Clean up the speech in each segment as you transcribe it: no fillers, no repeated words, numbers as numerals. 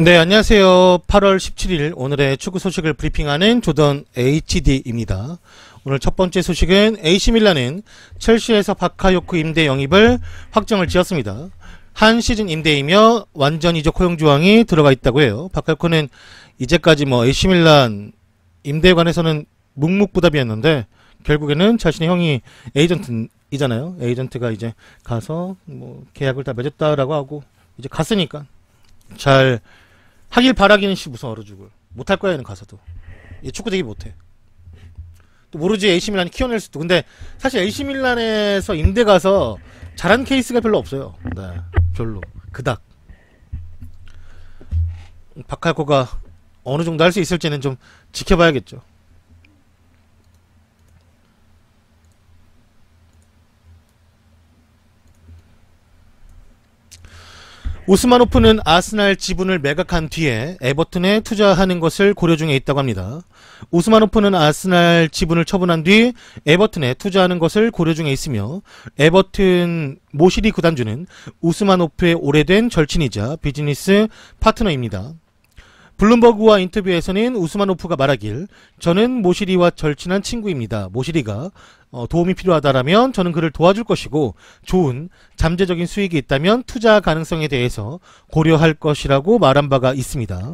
네, 안녕하세요. 8월 17일 오늘의 축구 소식을 브리핑하는 조던 HD입니다. 오늘 첫 번째 소식은 AC밀란은 첼시에서 바카요코 임대 영입을 확정을 지었습니다. 한 시즌 임대이며 완전 이적 허용 조항이 들어가 있다고 해요. 바카요코는 이제까지 AC밀란 임대에 관해서는 묵묵부답이었는데 결국에는 자신의 형이 에이전트이잖아요. 에이전트가 이제 가서 계약을 다 맺었다라고 하고 이제 갔으니까 잘 하길 바라기는 무슨 얼어 죽을 못할 거야. 얘는 가서도 축구 되게 못해. 또 모르지, AC밀란이 키워낼 수도. 근데 사실 AC밀란에서 임대 가서 잘한 케이스가 별로 없어요. 네, 별로 그닥. 바카요코가 어느 정도 할 수 있을지는 좀 지켜봐야겠죠. 오스만호프는 아스날 지분을 매각한 뒤에 에버튼에 투자하는 것을 고려 중에 있다고 합니다. 오스만호프는 아스날 지분을 처분한 뒤 에버튼에 투자하는 것을 고려 중에 있으며 에버튼 모시리 구단주는 오스만호프의 오래된 절친이자 비즈니스 파트너입니다. 블룸버그와 인터뷰에서는 우스만호프가 말하길, 저는 모시리와 절친한 친구입니다. 모시리가 도움이 필요하다라면 저는 그를 도와줄 것이고 좋은 잠재적인 수익이 있다면 투자 가능성에 대해서 고려할 것이라고 말한 바가 있습니다.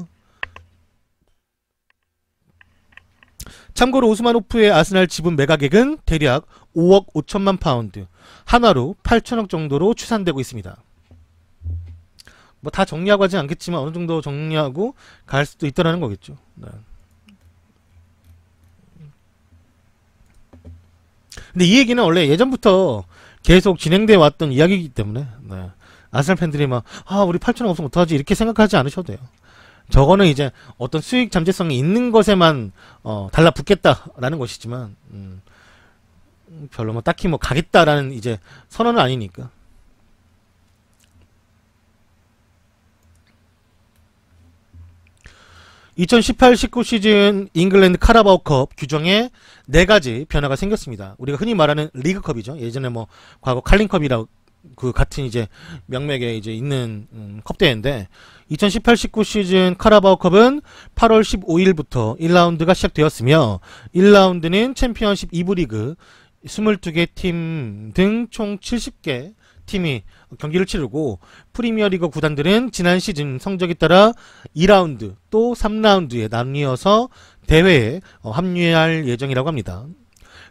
참고로 우스만호프의 아스날 지분 매각액은 대략 5억 5천만 파운드, 한화로 8천억 정도로 추산되고 있습니다. 다 정리하고 하진 않겠지만 어느 정도 정리하고 갈 수도 있다라는 거겠죠. 네. 근데 이 얘기는 원래 예전부터 계속 진행되어 왔던 이야기이기 때문에 아스날 팬들이 우리 8천억 없으면 어떡하지 이렇게 생각하지 않으셔도 돼요. 저거는 이제 어떤 수익 잠재성이 있는 것에만 달라붙겠다라는 것이지만 별로 딱히 가겠다라는 이제 선언은 아니니까. 2018-19 시즌 잉글랜드 카라바오컵 규정에 4가지 변화가 생겼습니다. 우리가 흔히 말하는 리그컵이죠. 예전에 과거 칼링컵이라고 같은 이제 명맥에 이제 있는 컵대회인데 2018-19 시즌 카라바오컵은 8월 15일부터 1라운드가 시작되었으며 1라운드는 챔피언십 2부 리그 22개 팀 등 총 70개 팀이 경기를 치르고 프리미어리그 구단들은 지난 시즌 성적에 따라 2라운드 또 3라운드에 나뉘어서 대회에 합류할 예정이라고 합니다.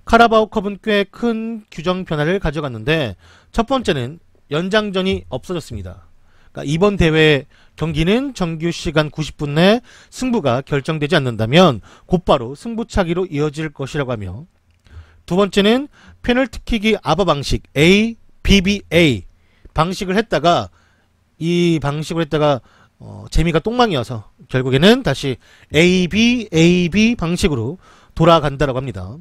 카라바오컵은 꽤 큰 규정 변화를 가져갔는데 첫 번째는 연장전이 없어졌습니다. 그러니까 이번 대회 경기는 정규 시간 90분 내 승부가 결정되지 않는다면 곧바로 승부차기로 이어질 것이라고 하며, 두 번째는 페널티킥이 아바 방식 ABBA 방식을 했다가 재미가 똥망이어서 결국에는 다시 ABAB 방식으로 돌아간다라고 합니다.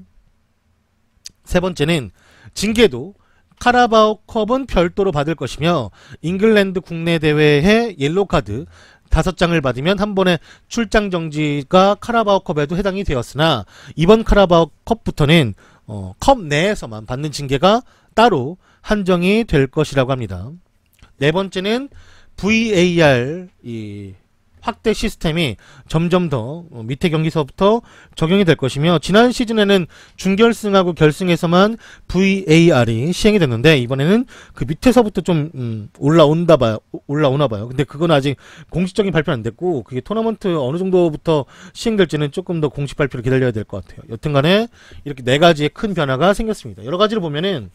세 번째는 징계도 카라바오컵은 별도로 받을 것이며 잉글랜드 국내 대회의 옐로카드 5장을 받으면 한 번의 출장 정지가 카라바오컵에도 해당이 되었으나 이번 카라바오컵부터는 컵 내에서만 받는 징계가 따로 한정이 될 것이라고 합니다. 네 번째는 VAR 확대 시스템이 점점 더 밑에 경기서부터 적용이 될 것이며, 지난 시즌에는 준결승하고 결승에서만 VAR이 시행이 됐는데 이번에는 그 밑에서부터 좀 올라오나 봐요. 근데 그건 아직 공식적인 발표는 안 됐고 그게 토너먼트 어느 정도부터 시행될지는 조금 더 공식 발표를 기다려야 될 것 같아요. 여튼간에 이렇게 4가지의 큰 변화가 생겼습니다. 여러 가지로 보면은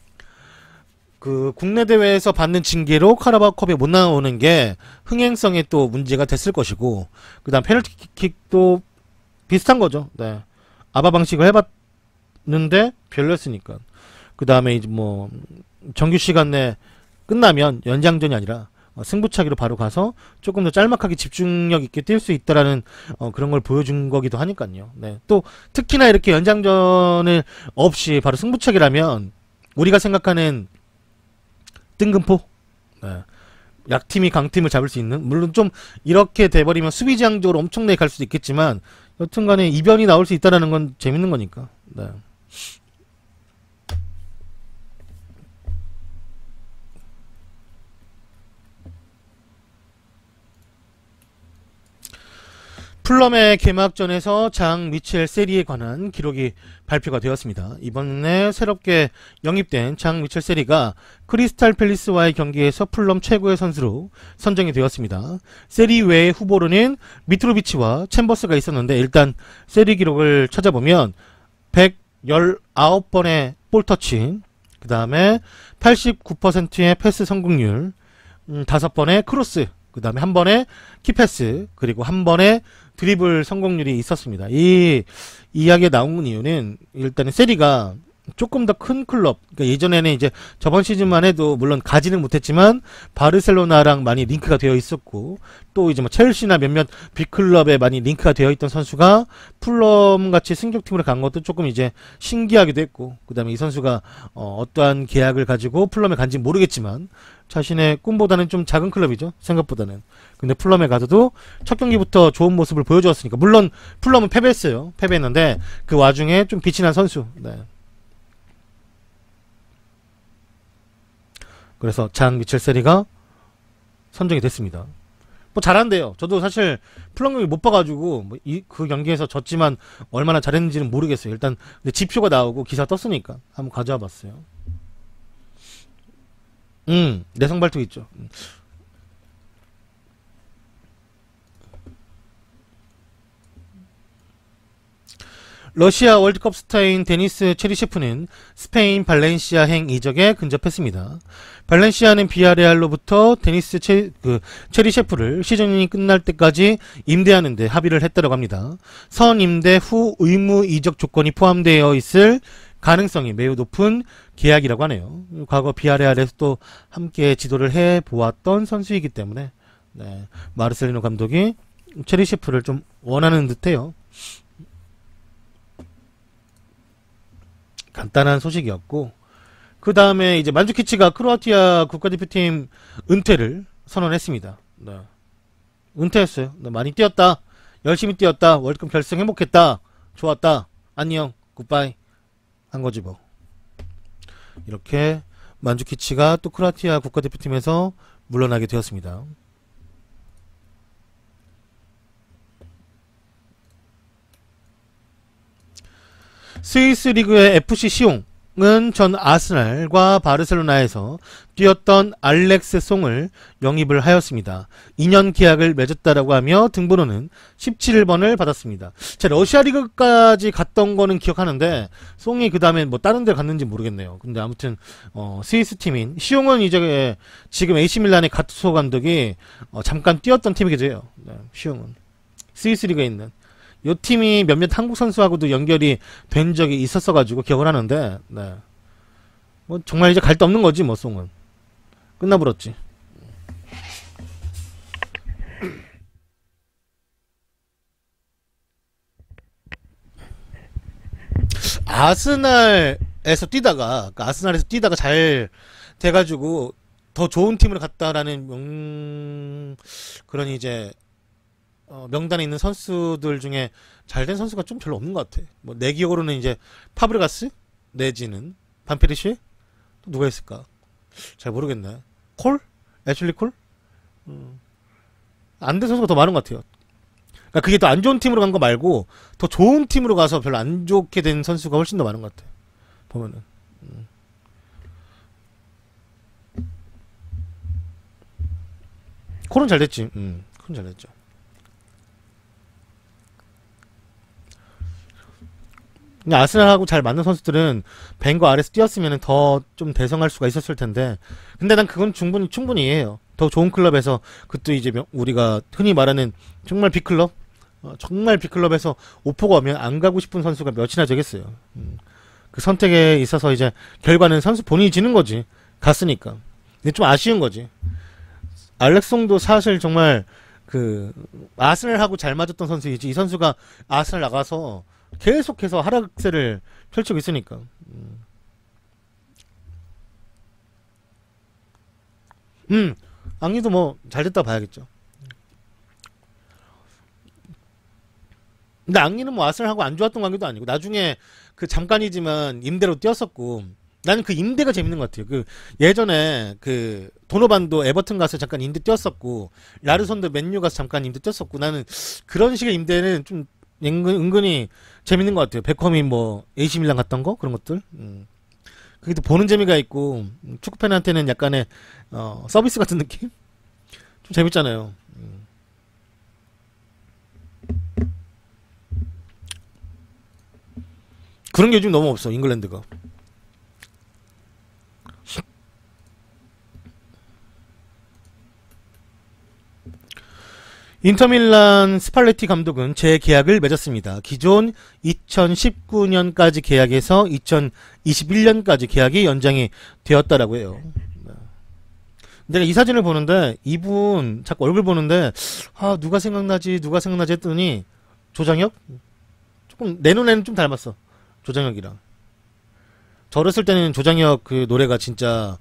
국내 대회에서 받는 징계로 카라바오컵에 못 나오는 게 흥행성에 또 문제가 됐을 것이고, 그 다음 페널티킥도 비슷한 거죠. 네. 아바 방식을 해봤는데 별로였으니까. 그 다음에 이제 정규 시간 내 끝나면 연장전이 아니라 승부차기로 바로 가서 조금 더 짤막하게 집중력 있게 뛸 수 있다라는 그런 걸 보여준 거기도 하니까요. 네. 또 특히나 이렇게 연장전을 없이 바로 승부차기라면 우리가 생각하는 뜬금포? 네. 약팀이 강팀을 잡을 수 있는, 물론 좀 이렇게 돼버리면 수비지향적으로 엄청나게 갈 수도 있겠지만 여튼간에 이변이 나올 수 있다는 건 재밌는 거니까. 네. 풀럼의 개막전에서 장 미첼 세리에 관한 기록이 발표가 되었습니다. 이번에 새롭게 영입된 장 미첼 세리가 크리스탈 팰리스와의 경기에서 풀럼 최고의 선수로 선정이 되었습니다. 세리 외의 후보로는 미트로비치와 챔버스가 있었는데 일단 세리 기록을 찾아보면 119번의 볼터치, 그 다음에 89%의 패스 성공률, 5번의 크로스, 그 다음에 한 번의 키패스, 그리고 한 번의 드리블 성공률이 있었습니다. 이 이야기에 나온 이유는 일단은 세리가 조금 더 큰 클럽, 그러니까 예전에는 이제 저번 시즌만 해도 물론 가지는 못했지만 바르셀로나랑 많이 링크가 되어 있었고 또 이제 뭐 첼시나 몇몇 빅클럽에 많이 링크가 되어 있던 선수가 풀럼 같이 승격팀으로 간 것도 조금 이제 신기하기도 했고, 그 다음에 이 선수가 어떠한 계약을 가지고 풀럼에 간지 모르겠지만 자신의 꿈보다는 좀 작은 클럽이죠, 생각보다는. 근데 풀럼에 가서도 첫 경기부터 좋은 모습을 보여주었으니까, 물론 풀럼은 패배했어요. 패배했는데 그 와중에 좀 빛이 난 선수. 네. 그래서 장 미첼 세리가 선정이 됐습니다. 뭐 잘한대요. 저도 사실 풀럼 경기 못 봐가지고 뭐 그 경기에서 졌지만 얼마나 잘했는지는 모르겠어요. 일단 근데 지표가 나오고 기사 떴으니까 한번 가져와 봤어요. 내성 발톱 있죠. 러시아 월드컵 스타인 데니스 체리셰프는 스페인 발렌시아행 이적에 근접했습니다. 발렌시아는 비아레알로부터 데니스 체리셰프를 시즌이 끝날 때까지 임대하는데 합의를 했다고 합니다. 선임대 후 의무 이적 조건이 포함되어 있을 가능성이 매우 높은 계약이라고 하네요. 과거 비아레알에서 또 함께 지도를 해보았던 선수이기 때문에 네, 마르셀리노 감독이 체리셰프를 좀 원하는 듯해요. 간단한 소식이었고, 그 다음에 이제 만주키치가 크로아티아 국가대표팀 은퇴를 선언했습니다. 네. 은퇴했어요. 네, 많이 뛰었다, 열심히 뛰었다, 월드컵 결승 행복했다, 좋았다, 안녕, 굿바이 한 거지 뭐. 이렇게 만주키치가 또 크로아티아 국가대표팀에서 물러나게 되었습니다. 스위스 리그의 FC 시옹은 전 아스날과 바르셀로나에서 뛰었던 알렉스 송을 영입을 하였습니다. 2년 계약을 맺었다라고 하며 등번호는 17번을 받았습니다. 제가 러시아 리그까지 갔던 거는 기억하는데 송이 그 다음에 뭐 다른 데 갔는지 모르겠네요. 근데 아무튼 스위스 팀인 시옹은 이제 지금 AC밀란의 가투소 감독이 잠깐 뛰었던 팀이기도 해요. 네, 시옹은 스위스 리그에 있는 요 팀이 몇몇 한국 선수하고도 연결이 된 적이 있었어가지고 기억을 하는데, 네. 뭐 정말 이제 갈 데 없는 거지 뭐 송은 끝나버렸지. 아스날에서 뛰다가 잘 돼가지고 더 좋은 팀으로 갔다라는 그런 이제 명단에 있는 선수들 중에 잘된 선수가 좀 별로 없는 것 같아. 뭐 내 기억으로는 이제 파브레가스 내지는 반페리시, 또 누가 있을까? 잘 모르겠네. 콜? 애슐리 콜? 안 된 선수가 더 많은 것 같아요. 그러니까 그게 더 안 좋은 팀으로 간 거 말고 더 좋은 팀으로 가서 별로 안 좋게 된 선수가 훨씬 더 많은 것 같아. 보면은. 콜은 잘 됐지. 콜은 잘 됐죠. 아스날하고 잘 맞는 선수들은 벤거 아래서 뛰었으면 더 좀 대성할 수가 있었을 텐데, 근데 난 그건 충분히 이해해요. 더 좋은 클럽에서, 그것도 이제 우리가 흔히 말하는 정말 빅클럽, 정말 빅클럽에서 오퍼가 오면 안 가고 싶은 선수가 몇이나 되겠어요. 그 선택에 있어서 이제 결과는 선수 본인이 지는 거지, 갔으니까. 근데 좀 아쉬운 거지. 알렉송도 사실 정말 아스날하고 잘 맞았던 선수이지, 이 선수가 아스날 나가서 계속해서 하락세를 펼치고 있으니까. 앙리도 뭐 잘됐다 봐야겠죠. 근데 앙리는 뭐 아스날하고 안 좋았던 관계도 아니고 나중에 그 잠깐이지만 임대로 뛰었었고 나는 그 임대가 재밌는 것 같아요. 그 예전에 그 도노반도 에버튼 가서 잠깐 임대 뛰었었고 라르손도 맨유 가서 잠깐 임대 뛰었었고 나는 그런 식의 임대는 좀 은근히 재밌는 것 같아요. 베컴이 뭐 AC 밀란 갔던 거 그런 것들. 그게 또 보는 재미가 있고 축구 팬한테는 약간의 서비스 같은 느낌? 좀 재밌잖아요. 그런 게 요즘 너무 없어 잉글랜드가. 인터밀란 스팔레티 감독은 재계약을 맺었습니다. 기존 2019년까지 계약해서 2021년까지 계약이 연장이 되었다라고 해요. 내가 이 사진을 보는데 이분 자꾸 얼굴 보는데 누가 생각나지 했더니 조장혁? 조금 내 눈에는 좀 닮았어. 조장혁이랑. 저 어렸을 때는 조장혁 그 노래가 진짜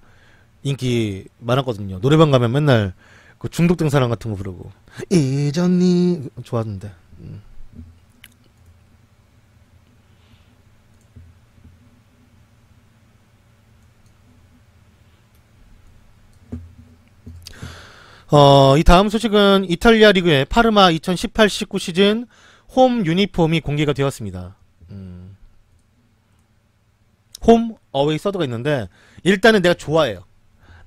인기 많았거든요. 노래방 가면 맨날 그 중독된 사람 같은 거 부르고 이전이 좋았는데. 이 다음 소식은 이탈리아 리그의 파르마 2018-19 시즌 홈 유니폼이 공개가 되었습니다. 홈 어웨이 서드가 있는데 일단은 내가 좋아해요.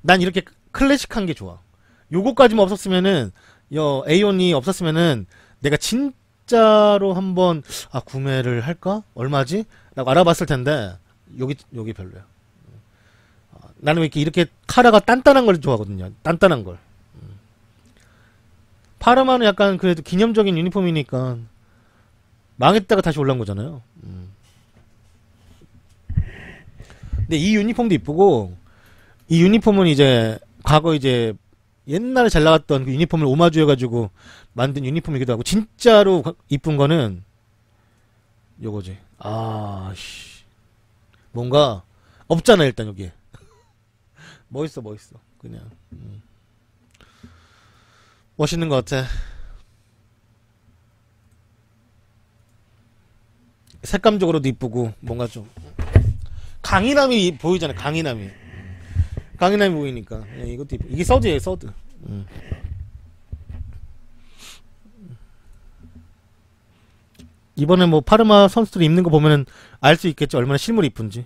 난 이렇게 클래식한 게 좋아. 요거까지만 없었으면은 A1이 없었으면은 내가 진짜로 한번 구매를 할까? 얼마지? 라고 알아봤을 텐데 여기 별로야. 나는 왜 이렇게 카라가 단단한 걸 좋아하거든요. 단단한 걸. 파르마는 약간 그래도 기념적인 유니폼이니까 망했다가 다시 올라온 거잖아요. 근데 이 유니폼도 이쁘고 이 유니폼은 이제 과거 이제 옛날에 잘 나갔던 그 유니폼을 오마주 해가지고 만든 유니폼이기도 하고 진짜로 이쁜 거는 요거지. 뭔가 없잖아 일단 여기에. 멋있어 그냥. 멋있는 것 같아. 색감적으로도 이쁘고 뭔가 좀 강인함이 보이잖아. 강인함이 보이니까. 이것도 이쁘. 이게 서드예요 서드. 이번에 뭐 파르마 선수들이 입는 거 보면은 알 수 있겠죠. 얼마나 실물이 이쁜지.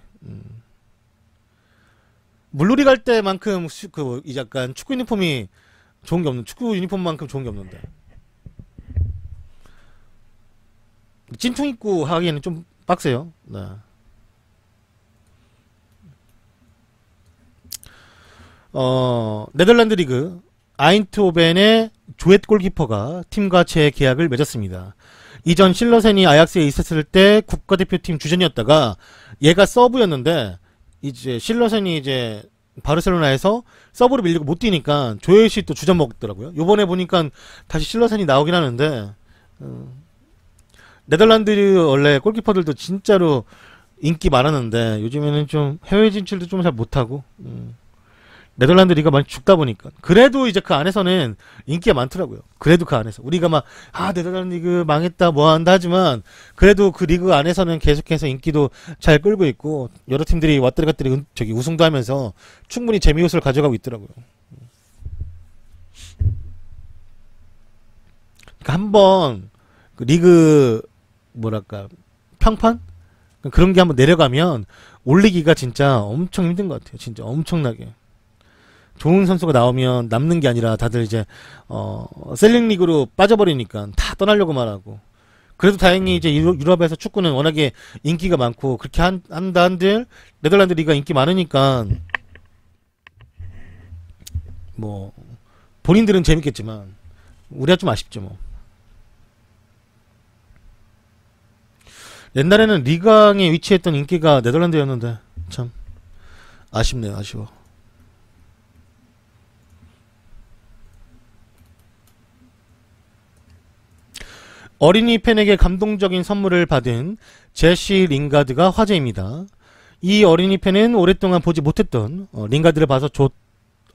물놀이 갈 때만큼 이 약간 축구 유니폼이 좋은 게 없는, 축구 유니폼만큼 좋은 게 없는데. 찐퉁 입고 하기에는 좀 빡세요. 네. 네덜란드 리그 아인트호벤의 조엣 골키퍼가 팀과 재계약을 맺었습니다. 이전 실러센이 아약스에 있었을 때 국가대표팀 주전이었다가 얘가 서브였는데 이제 실러센이 이제 바르셀로나에서 서브로 밀리고 못 뛰니까 조엣이 또 주전 먹더라고요. 요번에 보니까 다시 실러센이 나오긴 하는데 네덜란드 원래 골키퍼들도 진짜로 인기 많았는데 요즘에는 좀 해외 진출도 좀 잘 못하고 네덜란드 리가 많이 죽다 보니까 그래도 이제 그 안에서는 인기가 많더라고요. 그래도 그 안에서 우리가 막 네덜란드 리그 망했다 뭐한다 하지만 그래도 그 리그 안에서는 계속해서 인기도 잘 끌고 있고 여러 팀들이 왔다리 갔다리 우승도 하면서 충분히 재미요소를 가져가고 있더라고요. 그러니까 한번 그 리그 뭐랄까 평판 그런 게 한번 내려가면 올리기가 진짜 엄청 힘든 것 같아요. 진짜 엄청나게. 좋은 선수가 나오면 남는 게 아니라 다들 이제 셀링 리그로 빠져버리니까 다 떠나려고만 하고. 그래도 다행히 이제 유럽에서 축구는 워낙에 인기가 많고 그렇게 한다 한들 네덜란드 리가 인기 많으니까 뭐 본인들은 재밌겠지만 우리가 좀 아쉽죠 뭐. 옛날에는 리강에 위치했던 인기가 네덜란드였는데 참 아쉽네요. 아쉬워. 어린이 팬에게 감동적인 선물을 받은 제시 링가드가 화제입니다. 이 어린이 팬은 오랫동안 보지 못했던 링가드를 봐서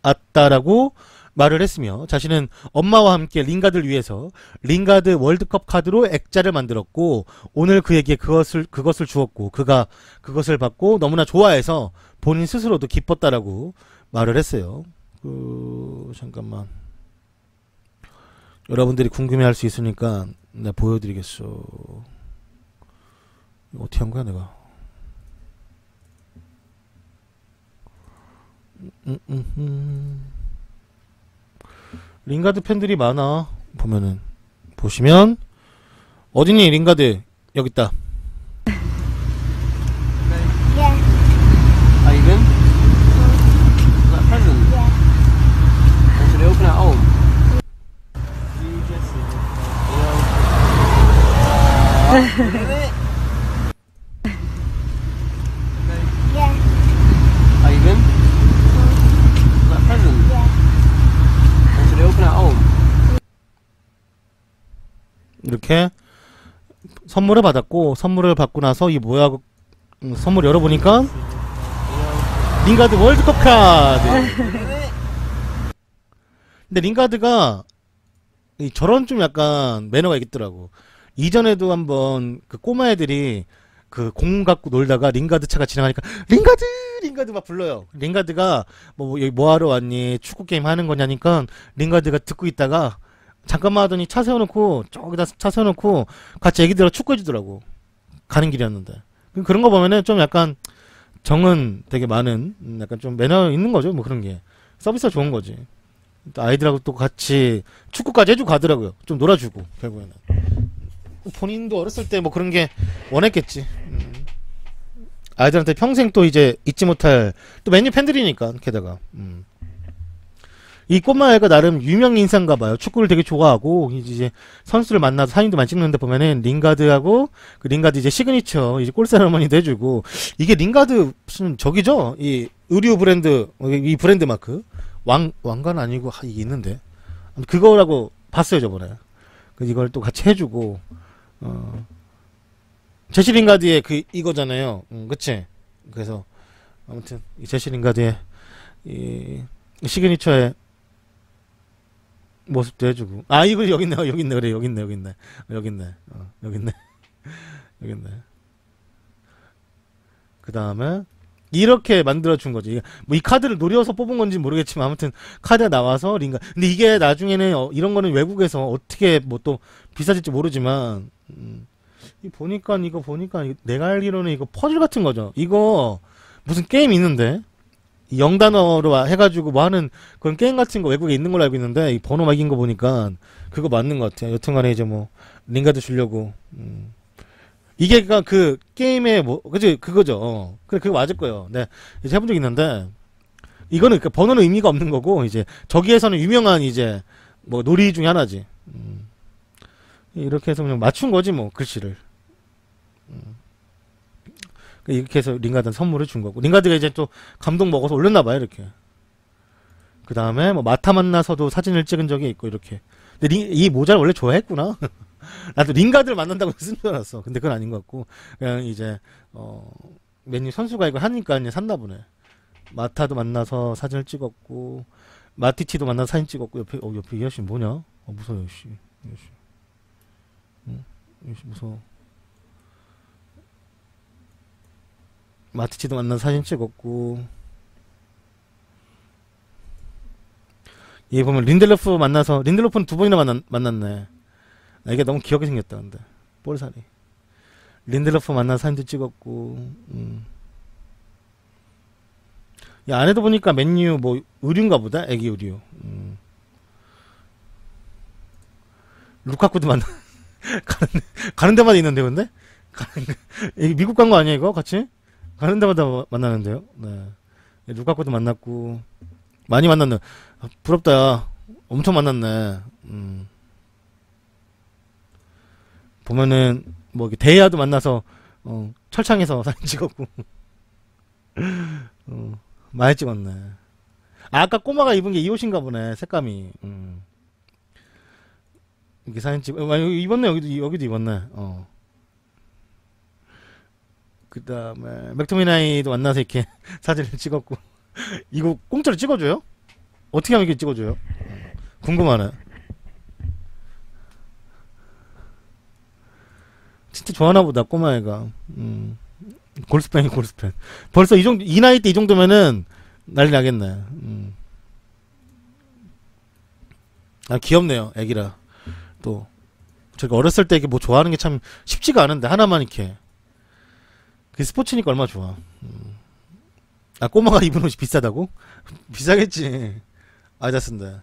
왔다라고 말을 했으며 자신은 엄마와 함께 링가드를 위해서 링가드 월드컵 카드로 액자를 만들었고 오늘 그에게 그것을 주었고 그가 그것을 받고 너무나 좋아해서 본인 스스로도 기뻤다라고 말을 했어요. 잠깐만. 여러분들이 궁금해할 수 있으니까 내가 보여드리겠어. 이거 어떻게 한 거야 내가? 링가드 팬들이 많아. 보시면 어디니 링가드 여기 있다. Yeah. Are you good? Is that a present? Yeah. Or should I open it at home? You just Yeah. Are you good? Is that a present? Yeah. Or should I open it at home? 이렇게 선물을 받았고 선물을 받고 나서 이 뭐야 선물 열어보니까 링가드 월드컵 카드. 근데 링가드가 저런 좀 약간 매너가 있더라고. 이전에도 한번 그 꼬마 애들이 그 공 갖고 놀다가 링가드 차가 지나가니까 링가드 막 불러요. 링가드가 뭐 여기 뭐 하러 왔니? 축구 게임 하는 거냐니까 링가드가 듣고 있다가 잠깐만 하더니 차 세워놓고 저기다 차 세워놓고 같이 애기들하고 축구해주더라고. 가는 길이었는데. 그런 거 보면은 좀 약간 정은 되게 많은 약간 좀 매너 있는 거죠. 뭐 그런 게 서비스가 좋은 거지. 또 아이들하고 또 같이 축구까지 해주고 가더라고요. 좀 놀아주고 결국에는 본인도 어렸을 때 뭐 그런 게 원했겠지. 아이들한테 평생 또 이제 잊지 못할 또 맨유 팬들이니까 게다가 이 꼬마애가 나름 유명 인사인가 봐요. 축구를 되게 좋아하고 이제 선수를 만나서 사진도 많이 찍는데 보면은 링가드하고 그 링가드 이제 시그니처 이제 골세레머니도 해주고 이게 링가드 무슨 저기죠? 이 의류 브랜드 이 브랜드 마크 왕관 아니고 이게 있는데 그거라고 봤어요 저번에. 이걸 또 같이 해주고 제시 링가드의 그 이거잖아요. 그치? 그래서 아무튼 이 제시 링가드의 이 시그니처의 모습도 해주고 이거 여기 있네 그래 여기 있네 그 다음에 이렇게 만들어준 거지. 뭐 이 카드를 노려서 뽑은 건지 모르겠지만 아무튼 카드가 나와서 링가. 근데 이게 나중에는 이런 거는 외국에서 어떻게 뭐 또 비싸질지 모르지만 이거 보니까 내가 알기로는 이거 퍼즐 같은 거죠. 이거 무슨 게임 있는데 이 영단어로 해가지고 뭐 하는 그런 게임 같은 거 외국에 있는 걸로 알고 있는데 이 번호 막인 거 보니까 그거 맞는 것 같아요. 여튼간에 이제 뭐 링가드 주려고 이게 그 게임의 뭐 그지 그거죠. 그래 그거 맞을 거예요. 네 이제 해본 적 있는데 이거는 그 번호는 의미가 없는 거고 이제 저기에서는 유명한 이제 뭐 놀이 중에 하나지. 이렇게 해서 그냥 맞춘 거지 뭐 글씨를. 이렇게 해서 링가드는 선물을 준 거고 링가드가 이제 또 감동 먹어서 올렸나 봐요 이렇게. 그 다음에 뭐 마타 만나서도 사진을 찍은 적이 있고 이렇게. 근데 이 모자를 원래 좋아했구나. 나도 링가드를 만난다고 쓴 줄 알았어. 근데 그건 아닌 것 같고 그냥 이제 맨유 선수가 이거 하니까 이제 샀나 보네. 마타도 만나서 사진을 찍었고 마티티도 만나서 사진 찍었고 옆에 이 아저씨 뭐냐? 무서워 이 아저씨. 이 아저씨 무서워. 마티치도 만나서 사진 찍었고 얘 보면 린델로프 만나서 린델로프는 2번이나 만났네. 이게 너무 귀엽게 생겼다 근데 볼살이. 린델로프 만나서 사진도 찍었고 이 안에도 보니까 맨유 뭐 의류인가 보다. 애기 의류. 루카쿠도 만나 가는 데마다 있는데 근데 미국 간 거 아니야 이거 같이? 가는 데마다 만나는데요. 네. 루카쿠도 만났고 많이 만났네. 부럽다 야. 엄청 만났네. 보면은 뭐 데이아도 만나서 철창에서 사진 찍었고 많이 찍었네. 아까 꼬마가 입은 게 이 옷인가 보네. 색감이. 이렇게 사진 찍고 입었네. 여기도 입었네. 그 다음에 맥토미나이도 만나서 이렇게 사진을 찍었고 이거 공짜로 찍어줘요? 어떻게 하면 이렇게 찍어줘요? 궁금하네. 진짜 좋아하나 보다 꼬마애가. 골스팬이 골스팬. 벌써 이 나이 때 이 정도면은 난리 나겠네. 아 귀엽네요 애기라. 또 제가 어렸을 때 이렇게 뭐 좋아하는 게 참 쉽지가 않은데 하나만 이렇게. 그 스포츠니까 얼마나 좋아. 아 꼬마가 입은 옷이 비싸다고? 비싸겠지. 아자스인데.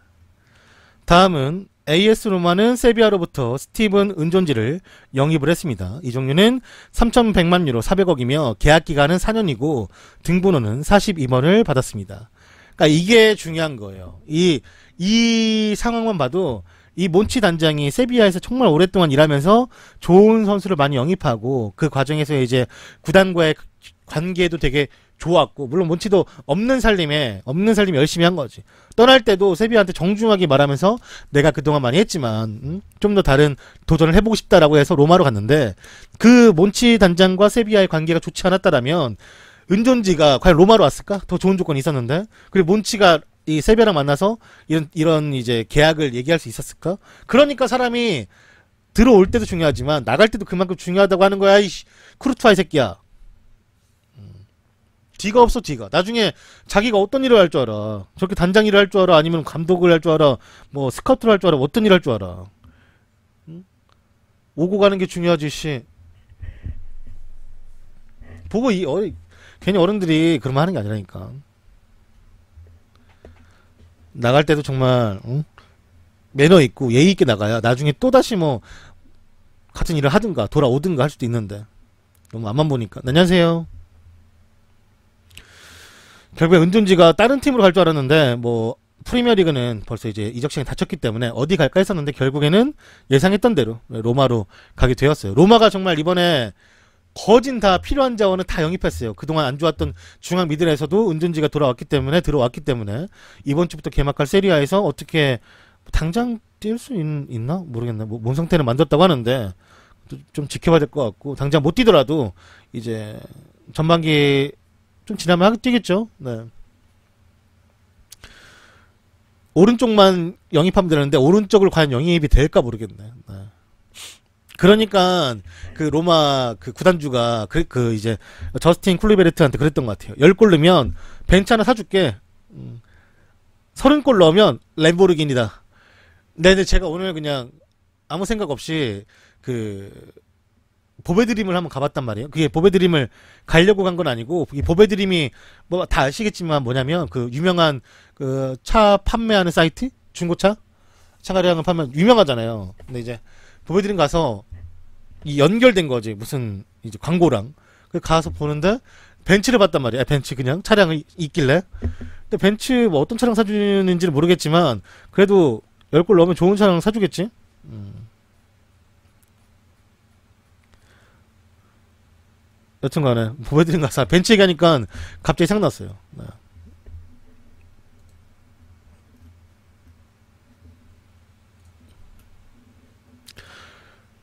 다음은 AS 로마는 세비야로부터 스티븐 은존지를 영입을 했습니다. 이 종류는 3,100만 유로 400억이며 계약 기간은 4년이고 등번호는 42번을 받았습니다. 그러니까 이게 중요한 거예요. 이 상황만 봐도 이 몬치 단장이 세비야에서 정말 오랫동안 일하면서 좋은 선수를 많이 영입하고 그 과정에서 이제 구단과의 관계도 되게 좋았고, 물론 몬치도 없는 살림에 열심히 한 거지. 떠날 때도 세비야한테 정중하게 말하면서 내가 그동안 많이 했지만 좀 더 다른 도전을 해보고 싶다라고 해서 로마로 갔는데, 그 몬치 단장과 세비야의 관계가 좋지 않았다라면 은존지가 과연 로마로 왔을까? 더 좋은 조건이 있었는데. 그리고 몬치가 이 세비야랑 만나서 이런 이제 계약을 얘기할 수 있었을까? 그러니까 사람이 들어올 때도 중요하지만 나갈 때도 그만큼 중요하다고 하는 거야. 이 쿠르투아 이 새끼야. 뒤가 없어. 뒤가 나중에 자기가 어떤 일을 할 줄 알아? 저렇게 단장 일을 할 줄 알아? 아니면 감독을 할 줄 알아? 뭐 스카우트를 할 줄 알아? 어떤 일 할 줄 알아? 오고 가는 게 중요하지. 씨. 보고 괜히 어른들이 그러면 하는 게 아니라니까. 나갈 때도 정말 매너 있고 예의 있게 나가야 나중에 또 다시 뭐 같은 일을 하든가 돌아오든가 할 수도 있는데 너무 앞만 보니까. 안녕하세요. 결국에 은존지가 다른 팀으로 갈 줄 알았는데 뭐 프리미어리그는 벌써 이제 이적 시장이 닫혔기 때문에 어디 갈까 했었는데 결국에는 예상했던 대로 로마로 가게 되었어요. 로마가 정말 이번에 거진 다 필요한 자원은 다 영입했어요. 그동안 안 좋았던 중앙 미들에서도 은존지가 들어왔기 때문에 이번 주부터 개막할 세리아에서 어떻게 당장 뛸 수 있나 모르겠네. 뭐 몸 상태는 만졌다고 하는데 좀 지켜봐야 될 것 같고, 당장 못 뛰더라도 이제 전반기 좀 지나면 뛰겠죠. 네. 오른쪽만 영입하면 되는데 오른쪽을 과연 영입이 될까 모르겠네. 네. 그러니까 그 로마 그 구단주가 그 이제 저스틴 쿨리베르트한테 그랬던 것 같아요. 10골 넣으면 벤츠 하나 사줄게. 30골 넣으면 램보르기니다. 근데 제가 오늘 그냥 아무 생각 없이 그 보배드림을 한번 가봤단 말이에요. 그게 보배드림을 가려고 간 건 아니고, 이 보배드림이 뭐 다 아시겠지만 뭐냐면 그 유명한 그 차 판매하는 사이트? 중고차? 차가량을 판매 유명하잖아요. 근데 이제 보배드림 가서 이 연결된 거지. 무슨 이제 광고랑. 그 가서 보는데 벤츠를 봤단 말이야. 벤츠 그냥 차량이 있길래. 근데 벤츠 뭐 어떤 차량 사주는지는 모르겠지만 그래도 10골 넣으면 좋은 차량 사주겠지. 여튼간에 보배드림 가서 벤츠 얘기하니까 갑자기 생각났어요. 네.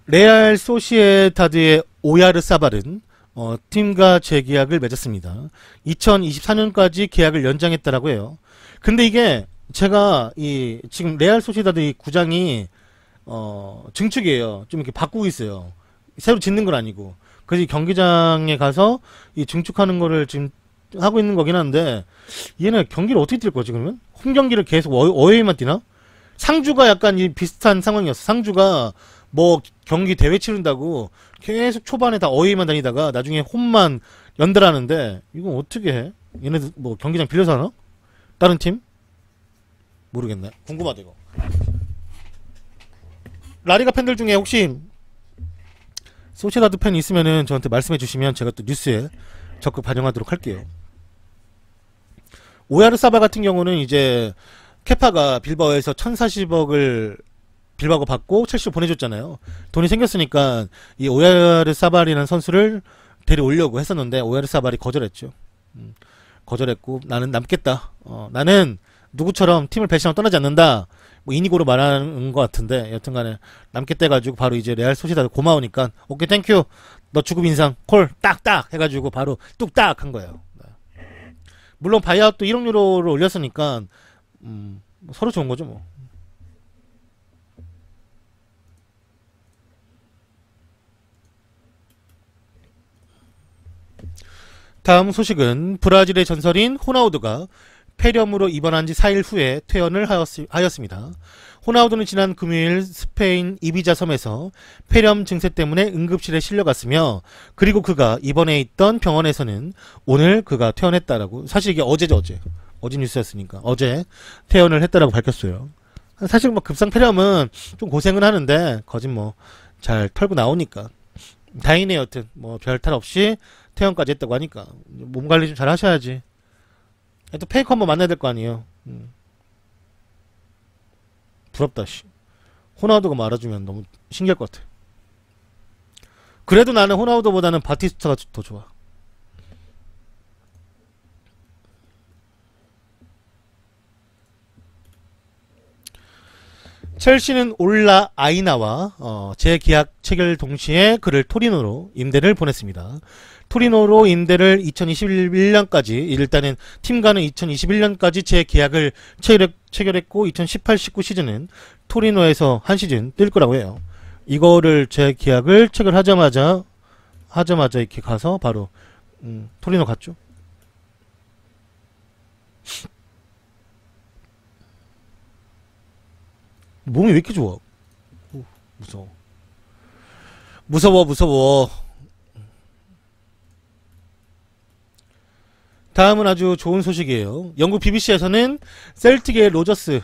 레알 소시에다드의 오야르사발은 팀과 재계약을 맺었습니다. 2024년까지 계약을 연장했다라고 해요. 근데 이게 제가 지금 레알 소시에다드 이 구장이 증축이에요. 좀 이렇게 바꾸고 있어요. 새로 짓는 건 아니고. 그래서 이 경기장에 가서 이 증축하는 거를 지금 하고 있는 거긴 한데, 얘는 경기를 어떻게 뛸 거지 그러면? 홈 경기를 계속 어웨이만 뛰나? 상주가 약간 이 비슷한 상황이었어. 상주가 뭐 경기 대회 치른다고 계속 초반에 다 어웨이만 다니다가 나중에 홈만 연달하는데, 이건 어떻게 해? 얘네들 뭐 경기장 빌려서 하나? 다른 팀? 모르겠네. 궁금하다 이거. 라리가 팬들 중에 혹시 소시에다드 팬이 있으면은 저한테 말씀해 주시면 제가 또 뉴스에 적극 반영하도록 할게요. 오야르사발 같은 경우는 이제 케파가 빌바오에서 1,040억을 빌바오가 받고 첼시로 보내줬잖아요. 돈이 생겼으니까 이 오야르사발이라는 선수를 데려오려고 했었는데 오야르사발이 거절했죠. 거절했고, 나는 남겠다. 나는 누구처럼 팀을 배신하고 떠나지 않는다. 뭐 이니고로 말하는 것 같은데, 여튼간에 남겠다 해가지고 바로 이제 레알 소시에다드 고마우니까 오케이 땡큐 너 주급 인상 콜 딱딱 해가지고 바로 뚝딱 한 거예요. 네. 물론 바이아웃도 1억 유로를 올렸으니까 뭐 서로 좋은 거죠 뭐. 다음 소식은 브라질의 전설인 호나우두가 폐렴으로 입원한 지 4일 후에 퇴원을 하였습니다. 호나우두는 지난 금요일 스페인 이비자 섬에서 폐렴 증세 때문에 응급실에 실려갔으며, 그리고 그가 입원해 있던 병원에서는 오늘 그가 퇴원했다라고, 사실 이게 어제죠, 어제 뉴스였으니까 어제 퇴원을 했다라고 밝혔어요. 사실 뭐 급성 폐렴은 좀 고생은 하는데 거진 뭐 잘 털고 나오니까 다행이네요. 여튼 뭐 별 탈 없이 퇴원까지 했다고 하니까 몸 관리 좀 잘 하셔야지. 또 페이커 한번 만나야 될 거 아니에요. 부럽다 씨. 호나우두가 말아주면 너무 신기할 것 같아. 그래도 나는 호나우두보다는 바티스타가 더 좋아. 첼시는 올라 아이나와 재계약 체결 동시에 그를 토리노로 임대를 보냈습니다. 토리노로 임대를 2021년까지, 일단은 팀과는 2021년까지 재계약을 체결했고 2018-19 시즌은 토리노에서 한 시즌 뛸 거라고 해요. 이거를 재계약을 체결하자마자 이렇게 가서 바로 토리노 갔죠. 몸이 왜 이렇게 좋아? 무서워. 다음은 아주 좋은 소식이에요. 영국 BBC에서는 셀틱의 로저스가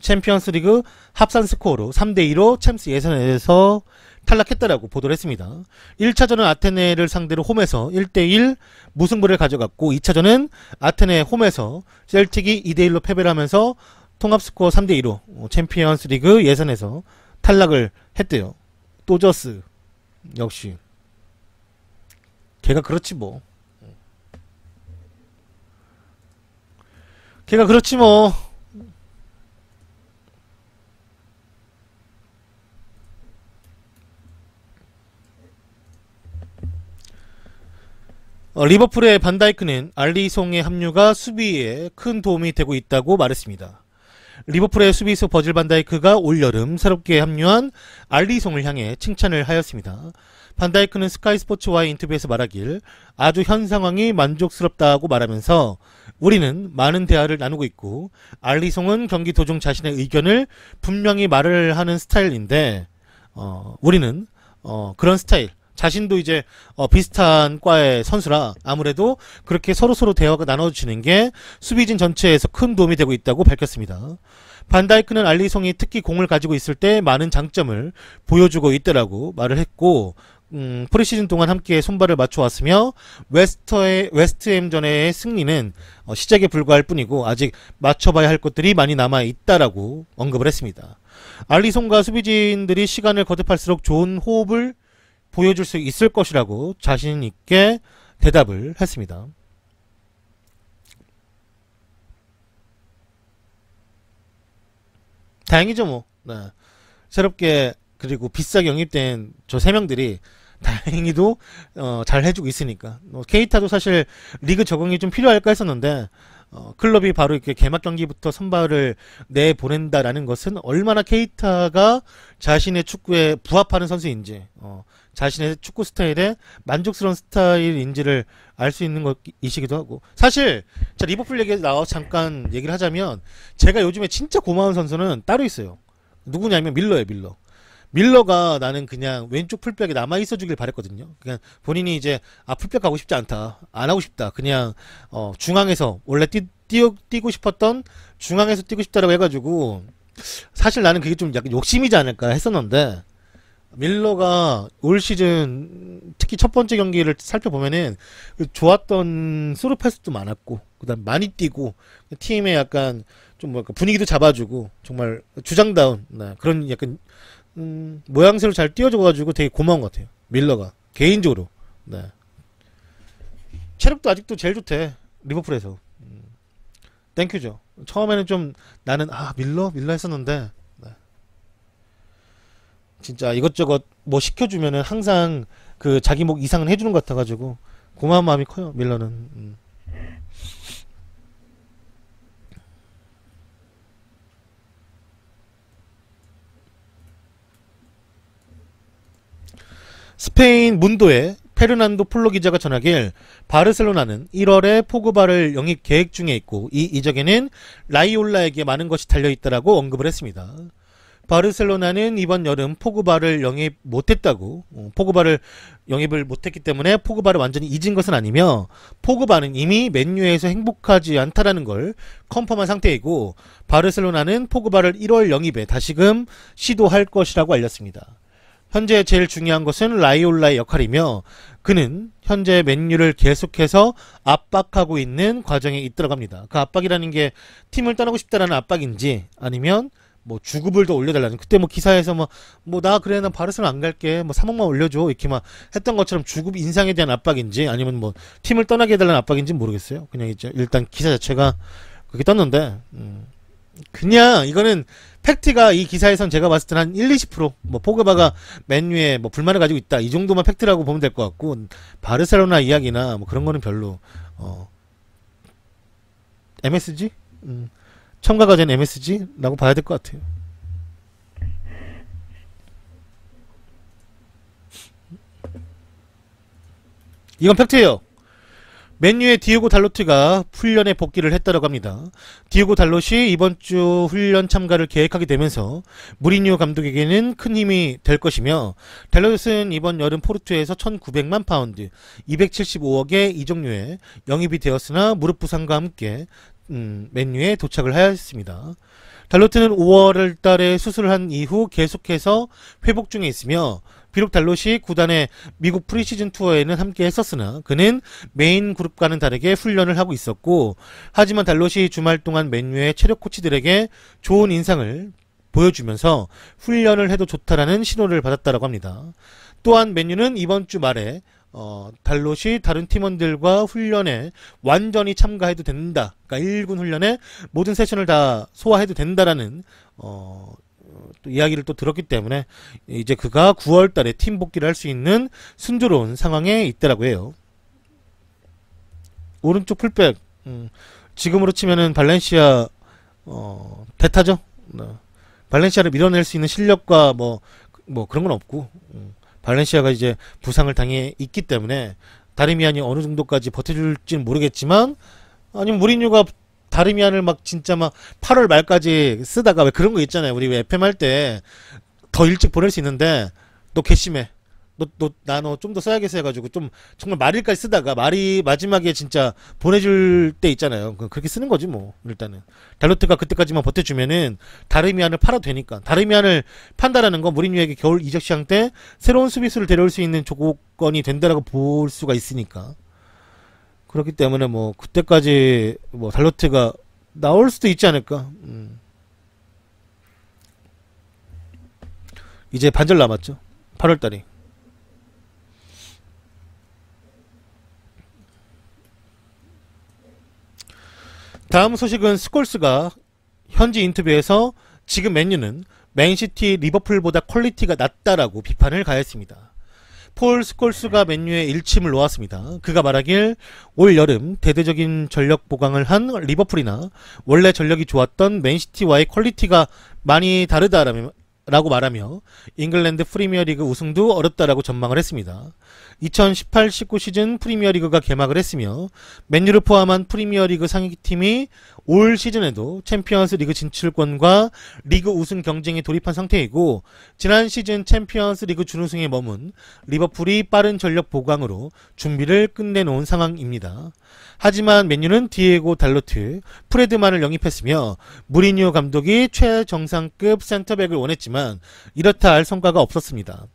챔피언스 리그 합산 스코어로 3대2로 챔스 예선에서 탈락했다라고 보도를 했습니다. 1차전은 아테네를 상대로 홈에서 1대1 무승부를 가져갔고, 2차전은 아테네 홈에서 셀틱이 2대1로 패배를 하면서 통합스코어 3대2로 챔피언스 리그 예선에서 탈락을 했대요. 또저스 역시 걔가 그렇지 뭐. 리버풀의 반다이크는 알리송의 합류가 수비에 큰 도움이 되고 있다고 말했습니다. 리버풀의 수비수 버질 반다이크가 올여름 새롭게 합류한 알리송을 향해 칭찬을 하였습니다. 반다이크는 스카이 스포츠와의 인터뷰에서 말하길 아주 현 상황이 만족스럽다고 말하면서, 우리는 많은 대화를 나누고 있고 알리송은 경기 도중 자신의 의견을 분명히 말을 하는 스타일인데, 우리는 그런 스타일, 자신도 이제 비슷한 과의 선수라 아무래도 그렇게 서로서로 대화가 나눠지는 게 수비진 전체에서 큰 도움이 되고 있다고 밝혔습니다. 반다이크는 알리송이 특히 공을 가지고 있을 때 많은 장점을 보여주고 있더라고 말을 했고, 프리시즌 동안 함께 손발을 맞춰왔으며 웨스트햄전의 승리는 시작에 불과할 뿐이고 아직 맞춰봐야 할 것들이 많이 남아있다라고 언급을 했습니다. 알리송과 수비진들이 시간을 거듭할수록 좋은 호흡을 보여줄 수 있을 것이라고 자신있게 대답을 했습니다. 다행이죠 뭐. 네. 새롭게 그리고 비싸게 영입된 저 3명들이 다행히도 잘 해주고 있으니까. 케이타도 사실 리그 적응이 좀 필요할까 했었는데 클럽이 바로 이렇게 개막 경기부터 선발을 내보낸다라는 것은 얼마나 케이타가 자신의 축구에 부합하는 선수인지, 자신의 축구 스타일에 만족스러운 스타일인지를 알 수 있는 것이시기도 하고. 사실 자, 리버풀 얘기 나와서 잠깐 얘기를 하자면, 제가 요즘에 진짜 고마운 선수는 따로 있어요. 누구냐면 밀러예요. 밀러가 나는 그냥 왼쪽 풀백에 남아있어 주길 바랬거든요. 그냥 본인이 이제 풀백 가고 싶지 않다, 안 하고 싶다, 그냥 중앙에서 원래 뛰고 싶었던 중앙에서 뛰고 싶다라고 해가지고, 사실 나는 그게 좀 약간 욕심이지 않을까 했었는데, 밀러가 올 시즌 특히 첫 번째 경기를 살펴보면은 좋았던 스루 패스도 많았고, 그다음 많이 뛰고, 팀에 약간 좀 뭐랄까 분위기도 잡아주고, 정말 주장다운 그런 약간 모양새로 잘 띄워줘가지고 되게 고마운 것 같아요. 밀러가 개인적으로. 네. 체력도 아직도 제일 좋대 리버풀에서. 땡큐죠. 처음에는 좀 나는 밀러 했었는데, 네. 진짜 이것저것 뭐 시켜주면은 항상 그 자기 목 이상은 해주는 것 같아가지고 고마운 마음이 커요 밀러는. 스페인 문도의 페르난도 플로 기자가 전하길 바르셀로나는 1월에 포그바를 영입 계획 중에 있고 이 이적에는 라이올라에게 많은 것이 달려있다라고 언급을 했습니다. 바르셀로나는 이번 여름 포그바를 영입 못했다고, 포그바를 영입을 못했기 때문에 포그바를 완전히 잊은 것은 아니며 포그바는 이미 맨유에서 행복하지 않다라는 걸 컨펌한 상태이고 바르셀로나는 포그바를 1월 영입에 다시금 시도할 것이라고 알렸습니다. 현재 제일 중요한 것은 라이올라의 역할이며 그는 현재 맨유를 계속해서 압박하고 있는 과정에 있다고 합니다. 그 압박이라는 게 팀을 떠나고 싶다라는 압박인지 아니면 뭐 주급을 더 올려달라는, 그때 뭐 기사에서 뭐 나 그래 나 바르셀로나 안 갈게 뭐 3억만 올려줘 이렇게 막 했던 것처럼 주급 인상에 대한 압박인지 아니면 뭐 팀을 떠나게 해달라는 압박인지 모르겠어요. 그냥 이제 일단 기사 자체가 그렇게 떴는데 그냥 이거는 팩트가 이 기사에선 제가 봤을 때는 한 1-20%뭐 포그바가 맨유에 뭐 불만을 가지고 있다 이 정도만 팩트라고 보면 될 것 같고 바르셀로나 이야기나 뭐 그런 거는 별로 MSG? 첨가가 된 MSG라고 봐야 될 것 같아요. 이건 팩트예요. 맨유의 디에고 달로트가 훈련에 복귀를 했다고 합니다. 디에고 달롯이 이번 주 훈련 참가를 계획하게 되면서 무리뉴 감독에게는 큰 힘이 될 것이며 달롯은 이번 여름 포르투에서 1900만 파운드 275억의 이적료에 영입이 되었으나 무릎 부상과 함께 맨유에 도착을 하였습니다. 달로트는 5월 달에 수술을 한 이후 계속해서 회복 중에 있으며 비록 달롯이 구단의 미국 프리시즌 투어에는 함께 했었으나 그는 메인 그룹과는 다르게 훈련을 하고 있었고 하지만 달롯이 주말 동안 맨유의 체력 코치들에게 좋은 인상을 보여주면서 훈련을 해도 좋다라는 신호를 받았다고 합니다. 또한 맨유는 이번 주 말에 달롯이 다른 팀원들과 훈련에 완전히 참가해도 된다. 그러니까 1군 훈련에 모든 세션을 다 소화해도 된다라는 또 이야기를 또 들었기 때문에 이제 그가 9월 달에 팀 복귀를 할 수 있는 순조로운 상황에 있더라고 해요. 오른쪽 풀백 지금으로 치면은 발렌시아 대타죠. 발렌시아를 밀어낼 수 있는 실력과 뭐 그런 건 없고 발렌시아가 이제 부상을 당해 있기 때문에 다르미안이 어느 정도까지 버텨줄지는 모르겠지만 아니면 무리뉴가 다르미안을 막 진짜 막 8월 말까지 쓰다가 왜 그런 거 있잖아요. 우리 왜 FM 할 때 더 일찍 보낼 수 있는데 너 괘씸해. 너 좀 더 써야겠어 해가지고 좀 정말 말일까지 쓰다가 말이 마지막에 진짜 보내줄 때 있잖아요. 그렇게 쓰는 거지 뭐. 일단은 달로트가 그때까지만 버텨주면은 다르미안을 팔아도 되니까. 다르미안을 판다라는 건 무리뉴에게 겨울 이적 시장 때 새로운 수비수를 데려올 수 있는 조건이 된다라고 볼 수가 있으니까. 그렇기 때문에 뭐 그때까지 뭐 달로트가 나올 수도 있지 않을까. 이제 반절 남았죠. 8월달이. 다음 소식은 스콜스가 현지 인터뷰에서 지금 맨유는 맨시티 리버풀보다 퀄리티가 낮다라고 비판을 가했습니다. 폴 스콜스가 맨유에 일침을 놓았습니다. 그가 말하길 올 여름 대대적인 전력 보강을 한 리버풀이나 원래 전력이 좋았던 맨시티와의 퀄리티가 많이 다르다라고 말하며 잉글랜드 프리미어리그 우승도 어렵다라고 전망을 했습니다. 2018-19 시즌 프리미어리그가 개막을 했으며 맨유를 포함한 프리미어리그 상위팀이 올 시즌에도 챔피언스 리그 진출권과 리그 우승 경쟁에 돌입한 상태이고 지난 시즌 챔피언스 리그 준우승에 머문 리버풀이 빠른 전력 보강으로 준비를 끝내놓은 상황입니다. 하지만 맨유는 디에고 달로트, 프레드만을 영입했으며 무리뉴 감독이 최정상급 센터백을 원했지만 이렇다 할 성과가 없었습니다.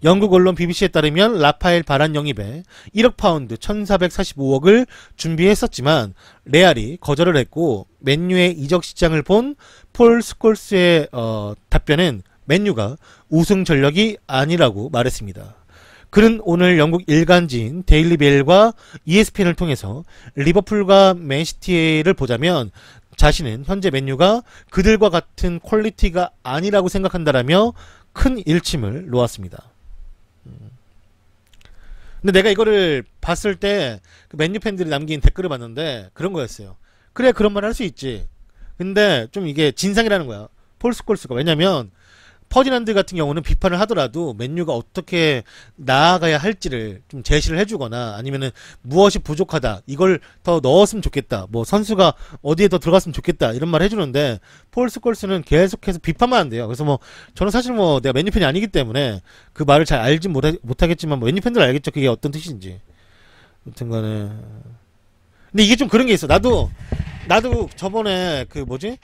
영국 언론 BBC에 따르면 라파엘 바란 영입에 1억 파운드 1445억을 준비했었지만 레알이 거절을 했고 맨유의 이적 시장을 본 폴 스콜스의 답변은 맨유가 우승 전력이 아니라고 말했습니다. 그는 오늘 영국 일간지인 데일리 메일과 ESPN을 통해서 리버풀과 맨시티를 보자면 자신은 현재 맨유가 그들과 같은 퀄리티가 아니라고 생각한다라며 큰 일침을 놓았습니다. 근데 내가 이거를 봤을 때 그 맨유 팬들이 남긴 댓글을 봤는데 그런 거였어요. 그래 그런 말 할 수 있지. 근데 좀 이게 진상이라는 거야. 폴 스콜스가. 왜냐면 퍼디난드 같은 경우는 비판을 하더라도 맨유가 어떻게 나아가야 할지를 좀 제시를 해주거나 아니면은 무엇이 부족하다 이걸 더 넣었으면 좋겠다 뭐 선수가 어디에 더 들어갔으면 좋겠다 이런 말을 해주는데 폴 스콜스는 계속해서 비판만 한대요. 그래서 뭐 저는 사실 뭐 내가 맨유 팬이 아니기 때문에 그 말을 잘 알진 못하겠지만 뭐 맨유 팬들 알겠죠 그게 어떤 뜻인지. 여튼간에 근데 이게 좀 그런 게 있어. 나도 저번에 그 뭐지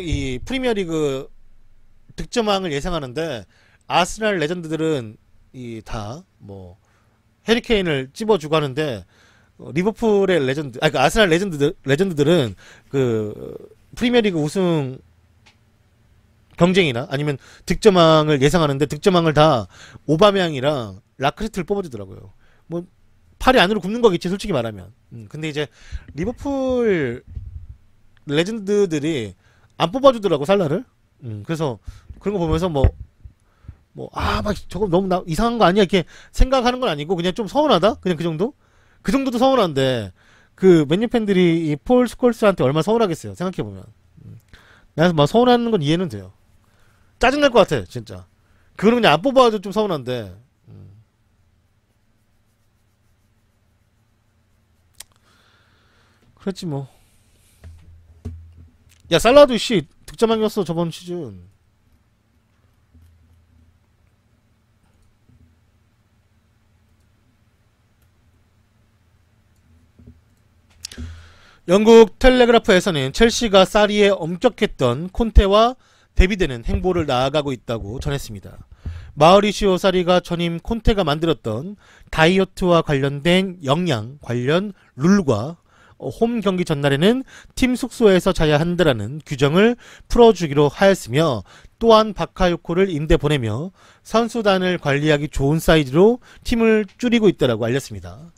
이 프리미어리그 득점왕을 예상하는데 아스날 레전드들은 이 다 뭐 해리케인을 찝어주고 하는데 리버풀의 레전드 그 아스날 레전드들은 그 프리미어리그 우승 경쟁이나 아니면 득점왕을 예상하는데 득점왕을 다 오바메양이랑 라크리트를 뽑아주더라고요. 뭐 팔이 안으로 굽는 거겠지 솔직히 말하면. 근데 이제 리버풀 레전드들이 안 뽑아주더라고 살라를. 그래서 그런 거 보면서 막 저거 너무 이상한 거 아니야 이렇게 생각하는 건 아니고 그냥 좀 서운하다 그냥 그 정도. 그 정도도 서운한데 그 맨유 팬들이 이 폴 스콜스한테 얼마나 서운하겠어요 생각해 보면. 내가 막 서운하는 건 이해는 돼요. 짜증 날 것 같아 진짜. 그거는 그냥 안 뽑아도 좀 서운한데. 그랬지 뭐. 야 살라도 씨 득점왕이었어 저번 시즌. 영국 텔레그라프에서는 첼시가 사리에 엄격했던 콘테와 대비되는 행보를 나아가고 있다고 전했습니다. 마우리시오 사리가 전임 콘테가 만들었던 다이어트와 관련된 영양 관련 룰과 홈 경기 전날에는 팀 숙소에서 자야 한다라는 규정을 풀어주기로 하였으며 또한 바카요코를 임대 보내며 선수단을 관리하기 좋은 사이즈로 팀을 줄이고 있다고 알렸습니다.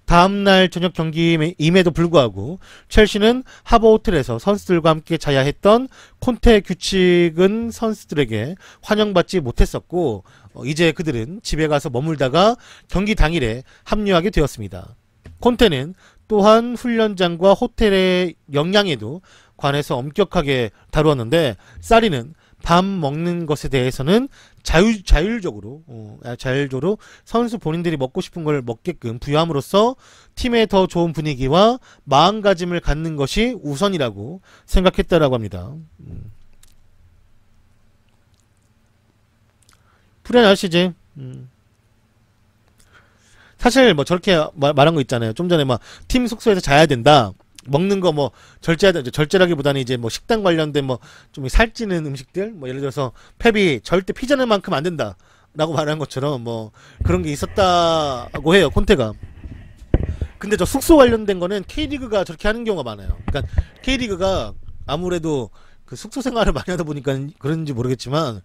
다음날 저녁 경기임에도 불구하고 첼시는 하버 호텔에서 선수들과 함께 자야 했던 콘테 규칙은 선수들에게 환영받지 못했었고 이제 그들은 집에 가서 머물다가 경기 당일에 합류하게 되었습니다. 콘테는 또한 훈련장과 호텔의 영양에도 관해서 엄격하게 다루었는데 사리는 밥 먹는 것에 대해서는 자율적으로 선수 본인들이 먹고 싶은 걸 먹게끔 부여함으로써 팀에 더 좋은 분위기와 마음가짐을 갖는 것이 우선이라고 생각했다라고 합니다. 불안 아시지? 사실 뭐 저렇게 말한 거 있잖아요. 좀 전에 막 팀 숙소에서 자야 된다. 먹는 거 뭐 절제라기보다는 이제 뭐 식단 관련된 뭐 좀 살찌는 음식들 뭐 예를 들어서 펩이 절대 피자는만큼 안 된다라고 말한 것처럼 뭐 그런 게 있었다고 해요 콘테가. 근데 저 숙소 관련된 거는 K리그가 저렇게 하는 경우가 많아요. 그러니까 K리그가 아무래도 그 숙소 생활을 많이 하다 보니까 그런지 모르겠지만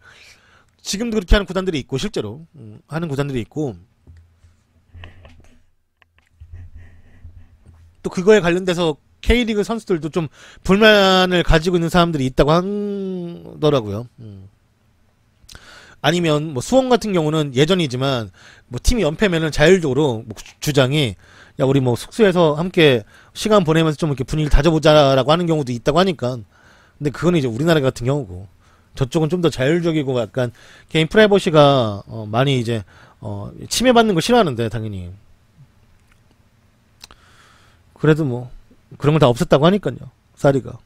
지금도 그렇게 하는 구단들이 있고 실제로 하는 구단들이 있고 또 그거에 관련돼서 K리그 선수들도 좀 불만을 가지고 있는 사람들이 있다고 하더라고요. 아니면 뭐 수원 같은 경우는 예전이지만 뭐 팀이 연패면은 자율적으로 뭐 주장이 야 우리 뭐 숙소에서 함께 시간 보내면서 좀 이렇게 분위기를 다져보자라고 하는 경우도 있다고 하니까. 근데 그거는 이제 우리나라 같은 경우고 저쪽은 좀 더 자율적이고 약간 개인 프라이버시가 많이 이제 침해받는 걸 싫어하는데 당연히. 그래도 뭐 그런 걸 다 없앴다고 하니까요. 사리가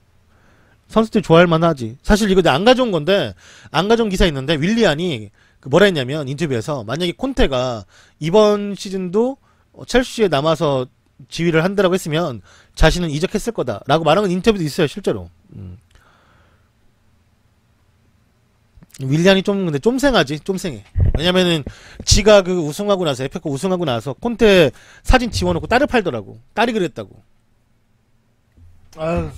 선수들이 좋아할 만하지. 사실 이거 안 가져온 건데 안 가져온 기사 있는데 윌리안이 뭐라 했냐면 인터뷰에서 만약에 콘테가 이번 시즌도 첼시에 남아서 지휘를 한다라고 했으면 자신은 이적했을 거다라고 말하는 인터뷰도 있어요 실제로. 윌리안이 근데 좀 생하지. 좀 생해. 왜냐면은 지가 그 우승하고 나서 에페컵 우승하고 나서 콘테 사진 지워놓고 딸을 팔더라고. 딸이 그랬다고. 아유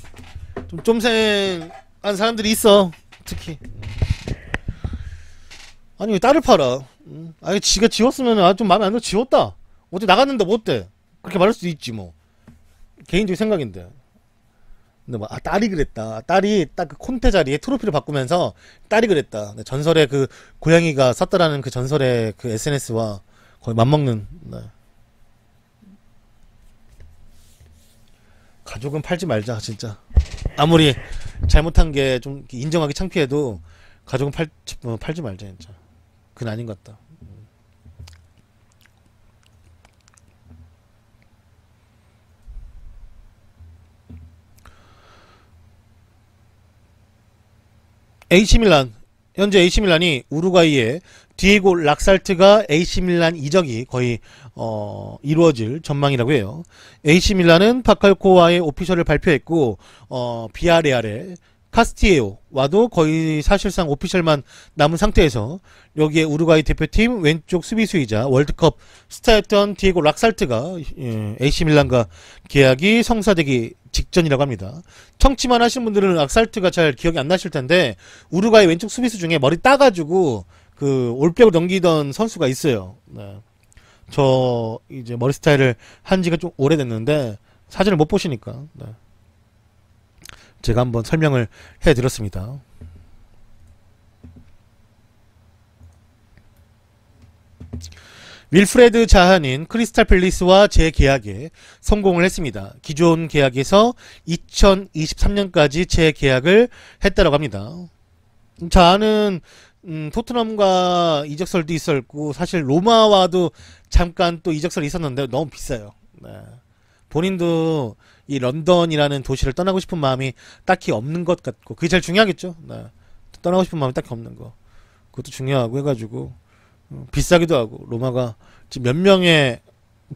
좀 생한 사람들이 있어 특히. 아니 왜 딸을 팔아. 아니 지가 지웠으면 좀 마음에 안 들어 지웠다. 어제 나갔는데 뭐 어때. 그렇게 말할 수도 있지 뭐. 개인적인 생각인데. 근데 뭐 딸이 그랬다. 딸이 딱 그 콘테 자리에 트로피를 바꾸면서 딸이 그랬다. 전설의 그 고양이가 샀다라는 그 전설의 그 SNS와 거의 맞먹는. 네. 가족은 팔지 말자 진짜. 아무리 잘못한 게 좀 인정하기 창피해도 가족은 팔지 말자 진짜. 그건 아닌 것 같다. AC밀란 현재 AC밀란이 우루과이의 디에고 락살트가 AC밀란 이적이 거의 이루어질 전망이라고 해요. AC밀란은 파칼코와의 오피셜을 발표했고 비아레알의 카스티에오와도 거의 사실상 오피셜만 남은 상태에서 여기에 우루과이 대표팀 왼쪽 수비수이자 월드컵 스타였던 디에고 락살트가 AC밀란과 계약이 성사되기 직전이라고 합니다. 청취만 하신 분들은 락살트가 잘 기억이 안 나실 텐데 우루과이 왼쪽 수비수 중에 머리 따가지고 그 올백으로 넘기던 선수가 있어요. 네. 저 이제 머리 스타일을 한 지가 좀 오래됐는데 사진을 못 보시니까 네. 제가 한번 설명을 해드렸습니다. 윌프레드 자하는 크리스탈 팰리스와 재계약에 성공을 했습니다. 기존 계약에서 2023년까지 재계약을 했다고 합니다. 자하는 토트넘과 이적설도 있었고 사실 로마와도 잠깐 또 이적설이 있었는데 너무 비싸요. 네. 본인도 이 런던이라는 도시를 떠나고 싶은 마음이 딱히 없는 것 같고 그게 제일 중요하겠죠. 네. 떠나고 싶은 마음이 딱히 없는 거 그것도 중요하고 해가지고 비싸기도 하고 로마가 지금 몇 명의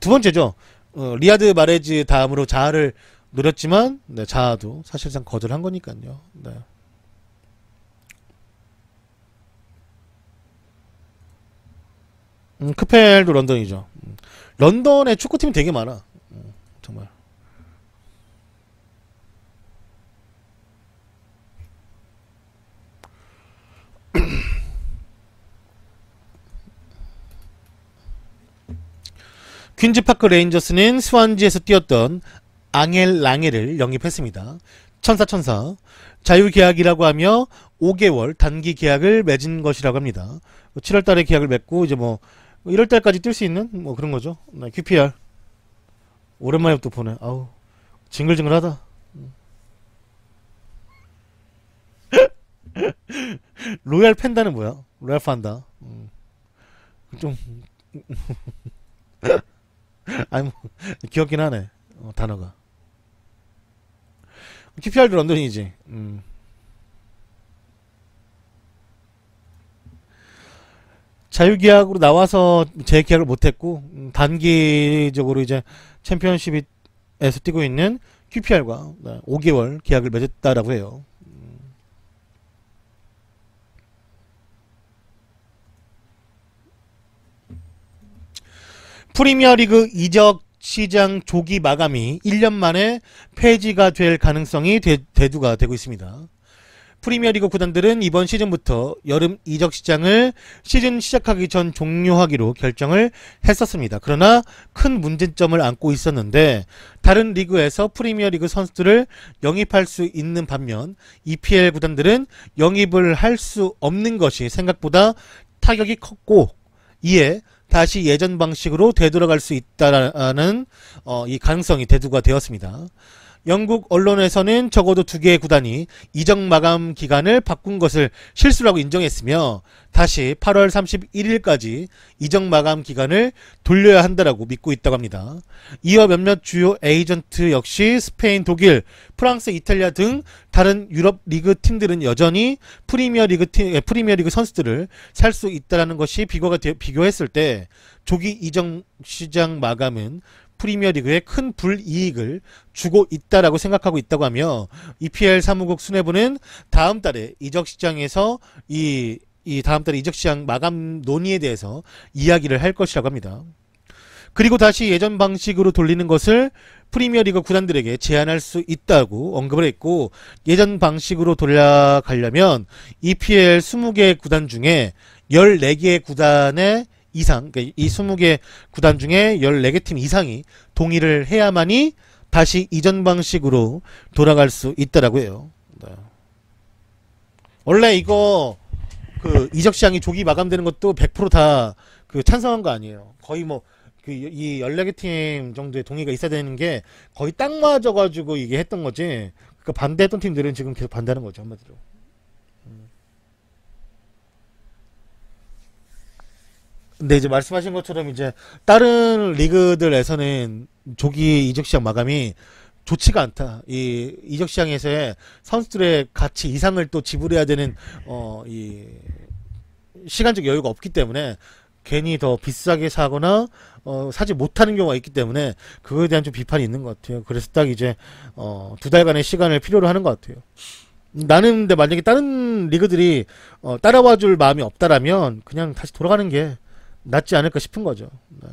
두 번째죠. 리아드 마레즈 다음으로 자하를 노렸지만 네, 자하도 사실상 거절한 거니까요. 네. 크펠도 런던이죠. 런던에 축구팀이 되게 많아. 정말. 퀸즈파크 레인저스는 스완지에서 뛰었던 앙헬 랑헬을 영입했습니다. 천사 자유계약이라고 하며 5개월 단기 계약을 맺은 것이라고 합니다. 7월달에 계약을 맺고 이제 뭐 1월달까지 뛸 수 있는 뭐 그런 거죠. 네, QPR 오랜만에 또 보네. 아우 징글징글하다. 로얄 팬다는 뭐야? 로얄 판다. 좀 아니 뭐 귀엽긴 하네. 단어가. QPR도 런던이지. 자유계약으로 나와서 재계약을 못했고 단기적으로 이제 챔피언십에서 뛰고 있는 QPR과 5개월 계약을 맺었다라고 해요. 프리미어리그 이적 시장 조기 마감이 1년 만에 폐지가 될 가능성이 대두가 되고 있습니다. 프리미어리그 구단들은 이번 시즌부터 여름 이적 시장을 시즌 시작하기 전 종료하기로 결정을 했었습니다. 그러나 큰 문제점을 안고 있었는데 다른 리그에서 프리미어리그 선수들을 영입할 수 있는 반면 EPL 구단들은 영입을 할 수 없는 것이 생각보다 타격이 컸고 이에 다시 예전 방식으로 되돌아갈 수 있다는 이 가능성이 대두가 되었습니다. 영국 언론에서는 적어도 2개의 구단이 이적 마감 기간을 바꾼 것을 실수라고 인정했으며 다시 8월 31일까지 이적 마감 기간을 돌려야 한다라고 믿고 있다고 합니다. 이어 몇몇 주요 에이전트 역시 스페인, 독일, 프랑스, 이탈리아 등 다른 유럽 리그 팀들은 여전히 프리미어리그 선수들을 살 수 있다라는 것이 비교했을 때 조기 이적 시장 마감은 프리미어리그에 큰 불이익을 주고 있다라고 생각하고 있다고 하며 EPL 사무국 수뇌부는 다음 달에 이적 시장에서 이 다음 달에 이적 시장 마감 논의에 대해서 이야기를 할 것이라고 합니다. 그리고 다시 예전 방식으로 돌리는 것을 프리미어리그 구단들에게 제안할 수 있다고 언급을 했고 예전 방식으로 돌아가려면 EPL 20개 구단 중에 14개 구단의 이상, 그러니까 이 20개 구단 중에 14개 팀 이상이 동의를 해야만이 다시 이전 방식으로 돌아갈 수 있다라고 해요. 네. 원래 이거 그 이적 시장이 조기 마감되는 것도 100% 다 그 찬성한 거 아니에요. 거의 뭐 그 이 14개 팀 정도의 동의가 있어야 되는 게 거의 딱 맞아 가지고 이게 했던 거지. 그러니까 반대했던 팀들은 지금 계속 반대하는 거죠, 한마디로. 근데 이제 말씀하신 것처럼 이제 다른 리그들에서는 조기 이적 시장 마감이 좋지가 않다. 이 이적 시장에서의 선수들의 가치 이상을 또 지불해야 되는 이 시간적 여유가 없기 때문에 괜히 더 비싸게 사거나 사지 못하는 경우가 있기 때문에 그거에 대한 좀 비판이 있는 것 같아요. 그래서 딱 이제 2달간의 시간을 필요로 하는 것 같아요. 나는 근데 만약에 다른 리그들이 따라와줄 마음이 없다라면 그냥 다시 돌아가는 게 낫지 않을까 싶은 거죠. 네.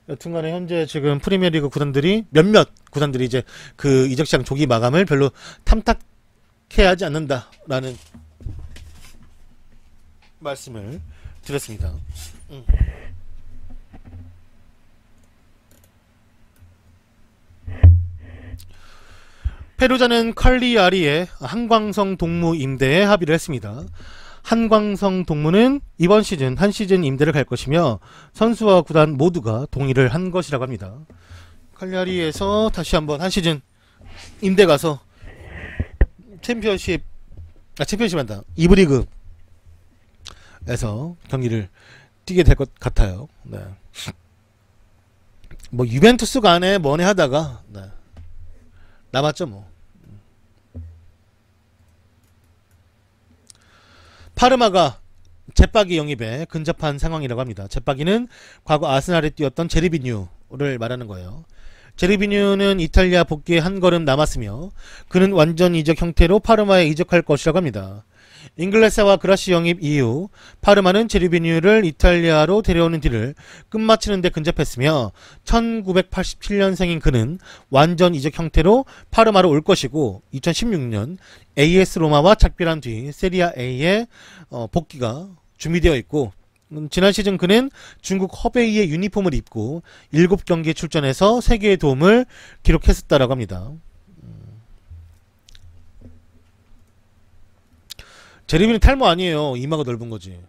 여튼간에 현재 지금 프리미어리그 구단들이 몇몇 구단들이 이제 그 이적시장 조기 마감을 별로 탐탁해 하지 않는다라는 말씀을 드렸습니다. 페루자는 칼리아리의 한광성 동무 임대에 합의를 했습니다. 한광성 동무는 이번 시즌 한 시즌 임대를 갈 것이며 선수와 구단 모두가 동의를 한 것이라고 합니다. 칼리아리에서 다시 한번 한 시즌 임대 가서 챔피언십 한다. 2부 리그에서 경기를 뛰게 될 것 같아요. 네. 뭐 유벤투스 간에 뭐네 하다가 네. 남았죠 뭐. 파르마가 제빠기 영입에 근접한 상황이라고 합니다. 제빠기는 과거 아스날에 뛰었던 제리비뉴를 말하는 거예요. 제리비뉴는 이탈리아 복귀에 한 걸음 남았으며 그는 완전 이적 형태로 파르마에 이적할 것이라고 합니다. 잉글레사와 그라시 영입 이후 파르마는 제리비뉴를 이탈리아로 데려오는 딜을 끝마치는 데 근접했으며 1987년생인 그는 완전 이적 형태로 파르마로 올 것이고 2016년 AS 로마와 작별한 뒤 세리아 A에 복귀가 준비되어 있고 지난 시즌 그는 중국 허베이의 유니폼을 입고 7경기에 출전해서 3개의 도움을 기록했었다라고 합니다. 제리비는 탈모 아니에요. 이마가 넓은 거지.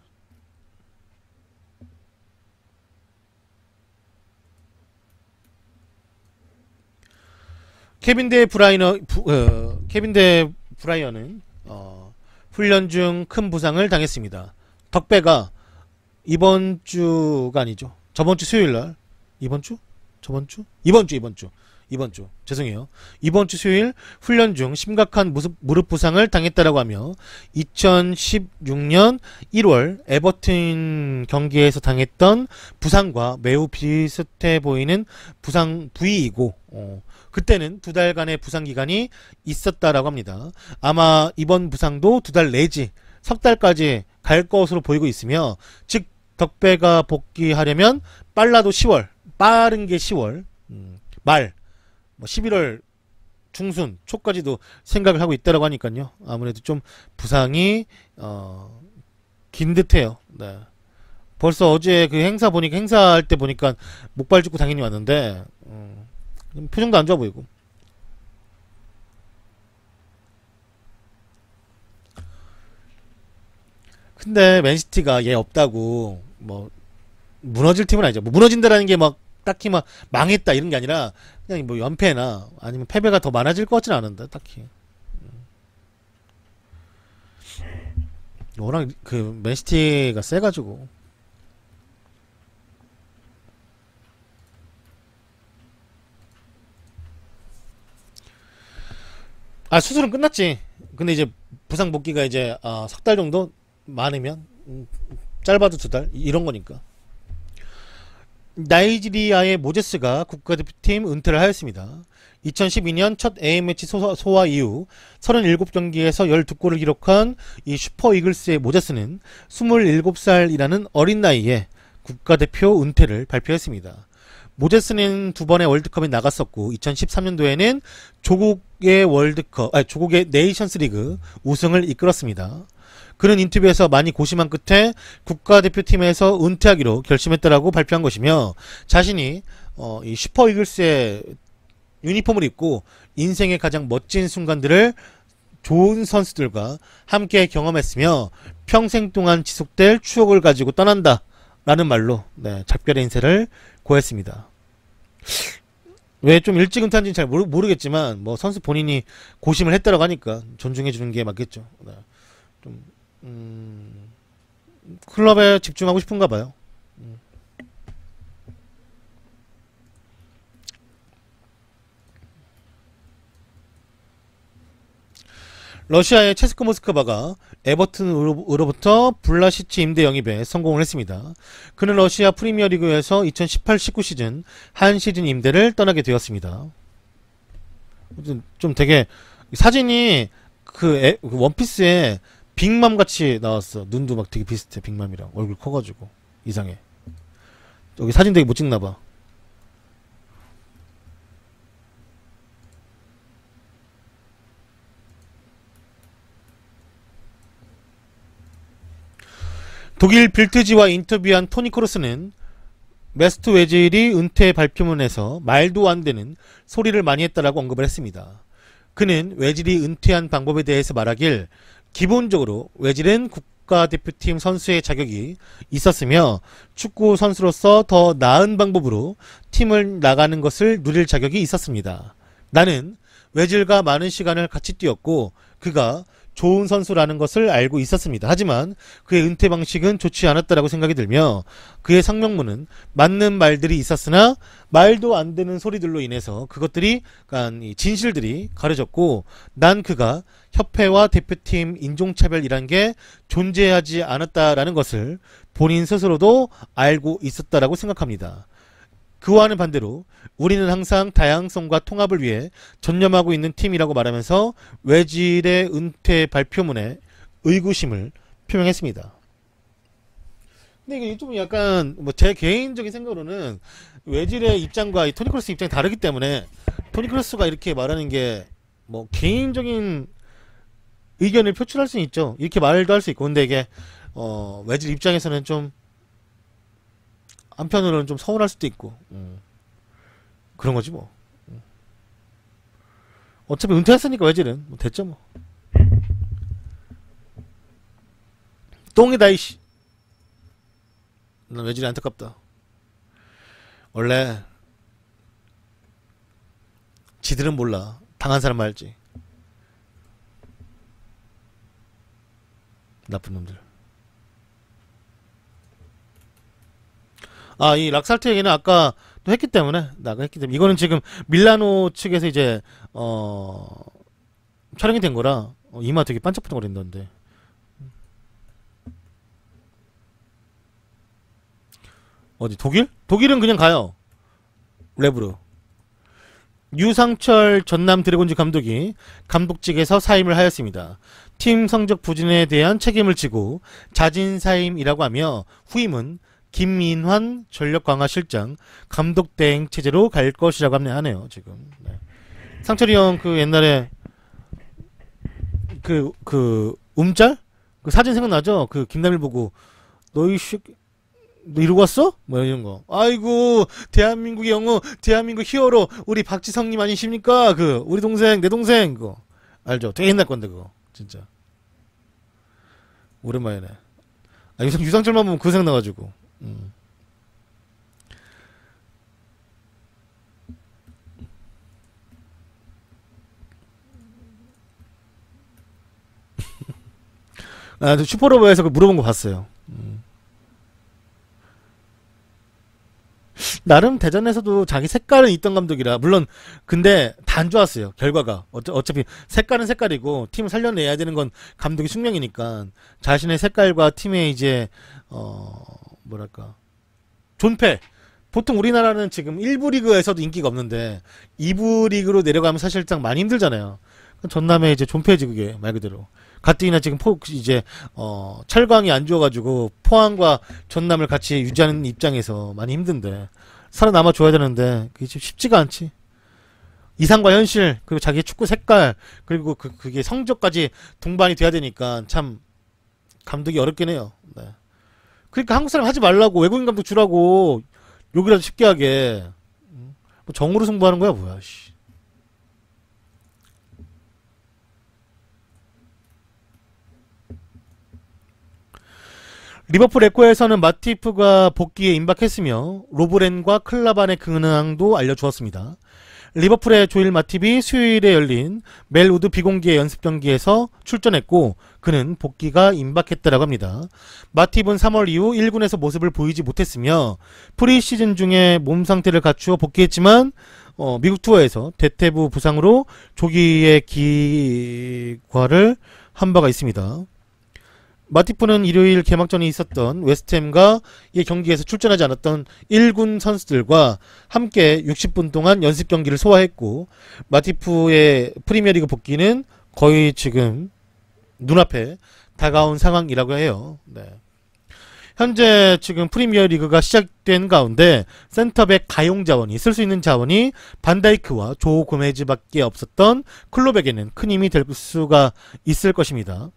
케빈 데 브라이어는 훈련 중 큰 부상을 당했습니다. 덕배가 이번 주가 아니죠. 저번 주 수요일 날 이번 주 죄송해요. 이번 주 수요일 훈련 중 심각한 무릎 부상을 당했다라고 하며 2016년 1월 에버튼 경기에서 당했던 부상과 매우 비슷해 보이는 부상 부위이고 그때는 2달간의 부상 기간이 있었다라고 합니다. 아마 이번 부상도 2달 내지 석 달까지 갈 것으로 보이고 있으며 즉 덕배가 복귀하려면 빨라도 10월 빠른 게 10월 말 뭐 11월 중순 초까지도 생각을 하고 있다라고 하니까요. 아무래도 좀 부상이 긴 듯해요. 네. 벌써 어제 그 행사할 때 보니까 목발 짚고 당연히 왔는데 표정도 안 좋아 보이고. 근데 맨시티가 얘 없다고 뭐 무너질 팀은 아니죠. 뭐 무너진다라는 게 막 딱히 막 망했다 이런 게 아니라 그냥 뭐 연패나 아니면 패배가 더 많아질 것 같지는 않은데 딱히. 워낙 그 맨시티가 세가지고. 아 수술은 끝났지. 근데 이제 부상 복귀가 이제 석 달 정도 많으면 짧아도 2달 이런 거니까. 나이지리아의 모제스가 국가대표팀 은퇴를 하였습니다. 2012년 첫 A매치 소화 이후 37경기에서 12골을 기록한 이 슈퍼 이글스의 모제스는 27살이라는 어린 나이에 국가대표 은퇴를 발표했습니다. 모제스는 2번의 월드컵에 나갔었고 2013년도에는 조국의 네이션스 리그 우승을 이끌었습니다. 그는 인터뷰에서 많이 고심한 끝에 국가대표팀에서 은퇴하기로 결심했다라고 발표한 것이며 자신이 이 슈퍼 이글스의 유니폼을 입고 인생의 가장 멋진 순간들을 좋은 선수들과 함께 경험했으며 평생 동안 지속될 추억을 가지고 떠난다 라는 말로 작별의 인사를 고했습니다. 왜 좀 일찍 은퇴한지는 잘 모르겠지만 뭐 선수 본인이 고심을 했다라고 하니까 존중해주는 게 맞겠죠. 좀 클럽에 집중하고 싶은가 봐요. 러시아의 체스코 모스크바가 에버튼으로부터 블라시치 임대 영입에 성공을 했습니다. 그는 러시아 프리미어리그에서 2018-19 시즌 한 시즌 임대를 떠나게 되었습니다. 좀 되게 사진이 그 원피스에 빅맘 같이 나왔어. 눈도 막 되게 비슷해. 빅맘이랑 얼굴 커가지고 이상해. 여기 사진 되게 못 찍나봐. 독일 빌트지와 인터뷰한 토니 크로스는 메스트 외질이 은퇴 발표문에서 말도 안 되는 소리를 많이 했다라고 언급을 했습니다. 그는 외질이 은퇴한 방법에 대해서 말하길 기본적으로 외질은 국가대표팀 선수의 자격이 있었으며 축구 선수로서 더 나은 방법으로 팀을 나가는 것을 누릴 자격이 있었습니다. 나는 외질과 많은 시간을 같이 뛰었고 그가 좋은 선수라는 것을 알고 있었습니다. 하지만 그의 은퇴 방식은 좋지 않았다라고 생각이 들며 그의 상명문은 맞는 말들이 있었으나 말도 안 되는 소리들로 인해서 그것들이 그러니까 진실들이 가려졌고 난 그가 협회와 대표팀 인종차별이란 게 존재하지 않았다라는 것을 본인 스스로도 알고 있었다라고 생각합니다. 그와는 반대로 우리는 항상 다양성과 통합을 위해 전념하고 있는 팀이라고 말하면서 외질의 은퇴 발표문에 의구심을 표명했습니다. 근데 이게 좀 약간 뭐 제 개인적인 생각으로는 외질의 입장과 이 토니 크로스 입장이 다르기 때문에 토니 크로스가 이렇게 말하는 게 뭐 개인적인 의견을 표출할 수는 있죠. 이렇게 말도 할 수 있고 근데 이게 외질 입장에서는 좀 한편으로는 좀 서운할 수도 있고 그런 거지 뭐. 어차피 은퇴했으니까 외질은 뭐 됐죠 뭐. 똥이다 이씨. 난 외질이 안타깝다. 원래 지들은 몰라. 당한 사람 알지. 나쁜 놈들. 아, 이 락살트 얘기는 아까 또 했기 때문에 이거는 지금 밀라노 측에서 이제 촬영이 된 거라 이마 되게 반짝반짝거린다는데. 어디 독일? 독일은 그냥 가요. 레브르. 유상철 전남 드래곤즈 감독이 감독직에서 사임을 하였습니다. 팀 성적 부진에 대한 책임을 지고 자진 사임이라고 하며 후임은 김민환 전력 강화 실장 감독 대행 체제로 갈 것이라고 하네요. 지금. 네. 상철이 형 그 옛날에 그 움짤? 그 사진 생각나죠? 그 김남일 보고 너 이러고 왔어? 뭐 이런 거. 아이고 대한민국의 영웅, 대한민국 히어로 우리 박지성님 아니십니까? 그 우리 동생, 내 동생 그거 알죠? 되게 옛날 건데 그거 진짜 오랜만이네. 아, 유상철만 보면 그 생각나가지고. 아, 슈퍼로버에서 그 물어본 거 봤어요. 나름 대전에서도 자기 색깔은 있던 감독이라 물론 근데 다 안 좋았어요. 결과가 어차피 색깔은 색깔이고 팀을 살려내야 되는 건 감독의 숙명이니까 자신의 색깔과 팀의 이제 뭐랄까 존폐. 보통 우리나라는 지금 1부 리그에서도 인기가 없는데 2부 리그로 내려가면 사실상 많이 힘들잖아요. 전남에 이제 존폐지 그게 말 그대로. 가뜩이나 지금 이제 철광이 안 좋아가지고 포항과 전남을 같이 유지하는 입장에서 많이 힘든데 살아남아 줘야 되는데 그게 지금 쉽지가 않지. 이상과 현실 그리고 자기의 축구 색깔 그리고 그게 성적까지 동반이 돼야 되니까 참 감독이 어렵긴 해요. 네. 그러니까 한국 사람 하지 말라고 외국인 감독 주라고 욕이라도 쉽게 하게. 뭐 정으로 승부하는 거야 뭐야 씨. 리버풀 에코에서는 마티프가 복귀에 임박했으며 로브렌과 클라반의 근황도 알려주었습니다. 리버풀의 조일 마팁이 수요일에 열린 멜우드 비공개 연습 경기에서 출전했고 그는 복귀가 임박했다라고 합니다. 마팁은 3월 이후 1군에서 모습을 보이지 못했으며 프리시즌 중에 몸 상태를 갖추어 복귀했지만 미국 투어에서 대퇴부 부상으로 조기에 기과를 한 바가 있습니다. 마티프는 일요일 개막전이 있었던 웨스트햄과의 경기에서 출전하지 않았던 1군 선수들과 함께 60분 동안 연습 경기를 소화했고 마티프의 프리미어리그 복귀는 거의 지금 눈앞에 다가온 상황이라고 해요. 네. 현재 지금 프리미어리그가 시작된 가운데 센터백 가용 자원이 쓸 수 있는 자원이 반다이크와 조 고메즈밖에 없었던 클롭에게는 큰 힘이 될 수가 있을 것입니다.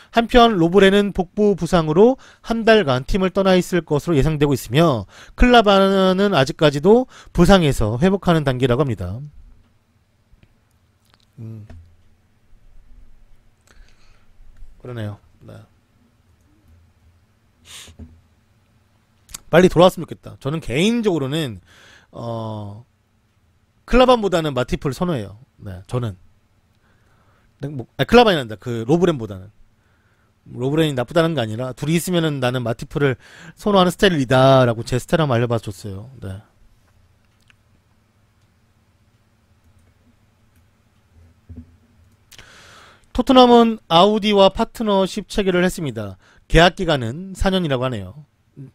한편 로브레는 복부 부상으로 한 달간 팀을 떠나 있을 것으로 예상되고 있으며 클라바는 아직까지도 부상에서 회복하는 단계라고 합니다. 그러네요. 네. 빨리 돌아왔으면 좋겠다. 저는 개인적으로는 클라반보다는 마티프를 선호해요. 네, 저는 클라반이 난다. 그 로브렌보다는. 로브렌이 나쁘다는 게 아니라 둘이 있으면은 나는 마티프를 선호하는 스타일이다 라고 제 스타일 한번 알려봐 줬어요. 네. 토트넘은 아우디와 파트너십 체결을 했습니다. 계약 기간은 4년이라고 하네요.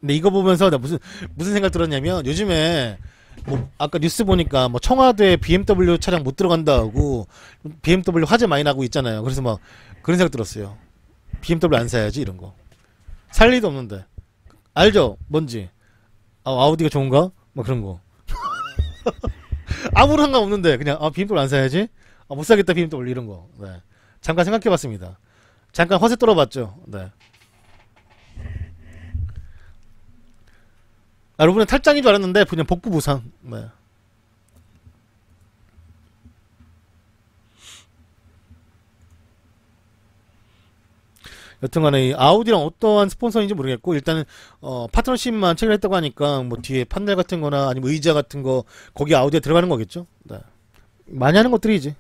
근데 이거 보면서 나 무슨 생각 들었냐면 요즘에 뭐 아까 뉴스 보니까 뭐 청와대 BMW 차량 못 들어간다 하고 BMW 화재 많이 나고 있잖아요. 그래서 막 그런 생각 들었어요. BMW 안 사야지 이런 거. 살 리도 없는데. 알죠? 뭔지. 아우디가 좋은가? 막 그런 거. 아무런 상관 없는데 그냥 BMW 안 사야지? 못 사겠다 BMW 이런 거. 네. 잠깐 생각해봤습니다. 잠깐 허세 떨어봤죠. 네. 여러분은 탈장인 줄 알았는데 그냥 복부 부상. 네. 여튼간에 이 아우디랑 어떠한 스폰서인지 모르겠고 일단은 파트너십만 체결했다고 하니까 뭐 뒤에 판넬 같은 거나 아니면 의자 같은 거 거기 아우디에 들어가는 거겠죠. 네. 많이 하는 것들이지.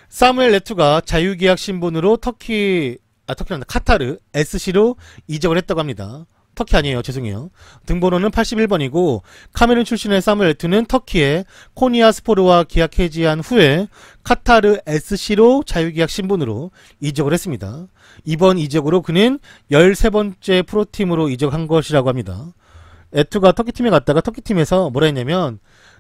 사무엘 레투가 자유계약 신분으로 터키란다. 카타르 SC로 이적을 했다고 합니다. 터키 아니에요. 죄송해요. 등번호는 81번이고 카메룬 출신의 사무엘 레투는 터키의 코니아 스포르와 계약 해지한 후에 카타르 SC로 자유계약 신분으로 이적을 했습니다. 이번 이적으로 그는 13번째 프로팀으로 이적한 것이라고 합니다. 에투가 터키팀에 갔다가 터키팀에서 뭐라 했냐면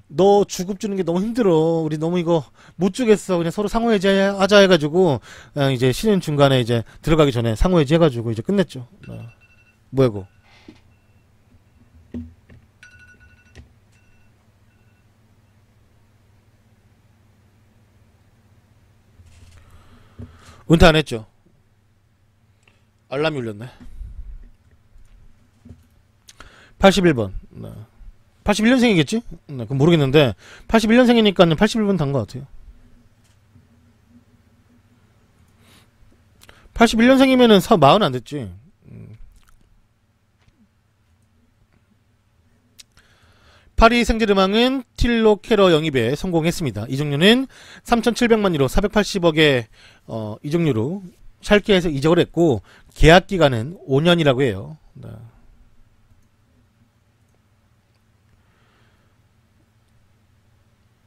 너 주급 주는 게 너무 힘들어. 우리 너무 이거 못 주겠어. 그냥 서로 상호해지 하자 해가지고 이제 시즌 중간에 이제 들어가기 전에 상호해지 해가지고 이제 끝냈죠. 뭐야 이거. 은퇴 안 했죠. 알람이 울렸네. 81번. 81년생이겠지? 그건 모르겠는데 81년생이니까 81번 단 것 같아요. 81년생이면은 40 안 됐지. 파리 생제르맹은 틸로 케러 영입에 성공했습니다. 이적료는 3,700만 유로 480억의 이적료로 샬케에서 이적을 했고 계약 기간은 5년이라고 해요. 네.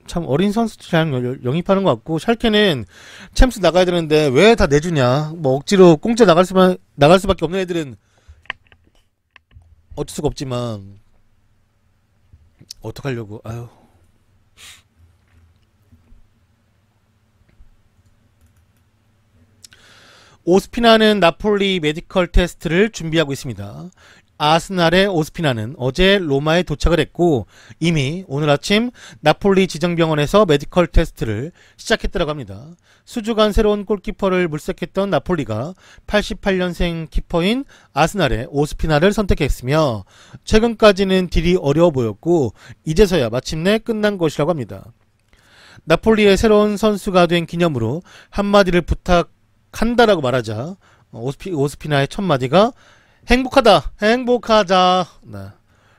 참 어린 선수들 잘 영입하는 것 같고 샬케는 챔스 나가야 되는데 왜 다 내주냐. 뭐 억지로 공짜 나갈 수밖에 없는 애들은 어쩔 수가 없지만 어떡하려고. 아유. 오스피나는 나폴리 메디컬 테스트를 준비하고 있습니다. 아스날의 오스피나는 어제 로마에 도착을 했고 이미 오늘 아침 나폴리 지정병원에서 메디컬 테스트를 시작했다고 합니다. 수주간 새로운 골키퍼를 물색했던 나폴리가 88년생 키퍼인 아스날의 오스피나를 선택했으며 최근까지는 딜이 어려워 보였고 이제서야 마침내 끝난 것이라고 합니다. 나폴리의 새로운 선수가 된 기념으로 한마디를 부탁 간다라고 말하자 오스피나의 첫 마디가 행복하다, 행복하자. 네.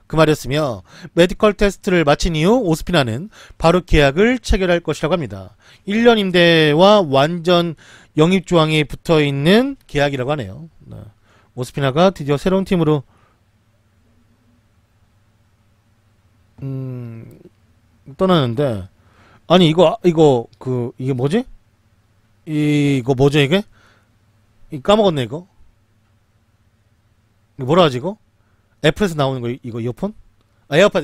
그 말이었으며 메디컬 테스트를 마친 이후 오스피나는 바로 계약을 체결할 것이라고 합니다. 1년 임대와 완전 영입 조항이 붙어있는 계약이라고 하네요. 네. 오스피나가 드디어 새로운 팀으로 떠나는데 아니 이게 뭐지? 이거 뭐죠 이게? 까먹었네 이거. 뭐라 하지 이거? 애플에서 나오는 거 이거 이어폰? 아 에어팟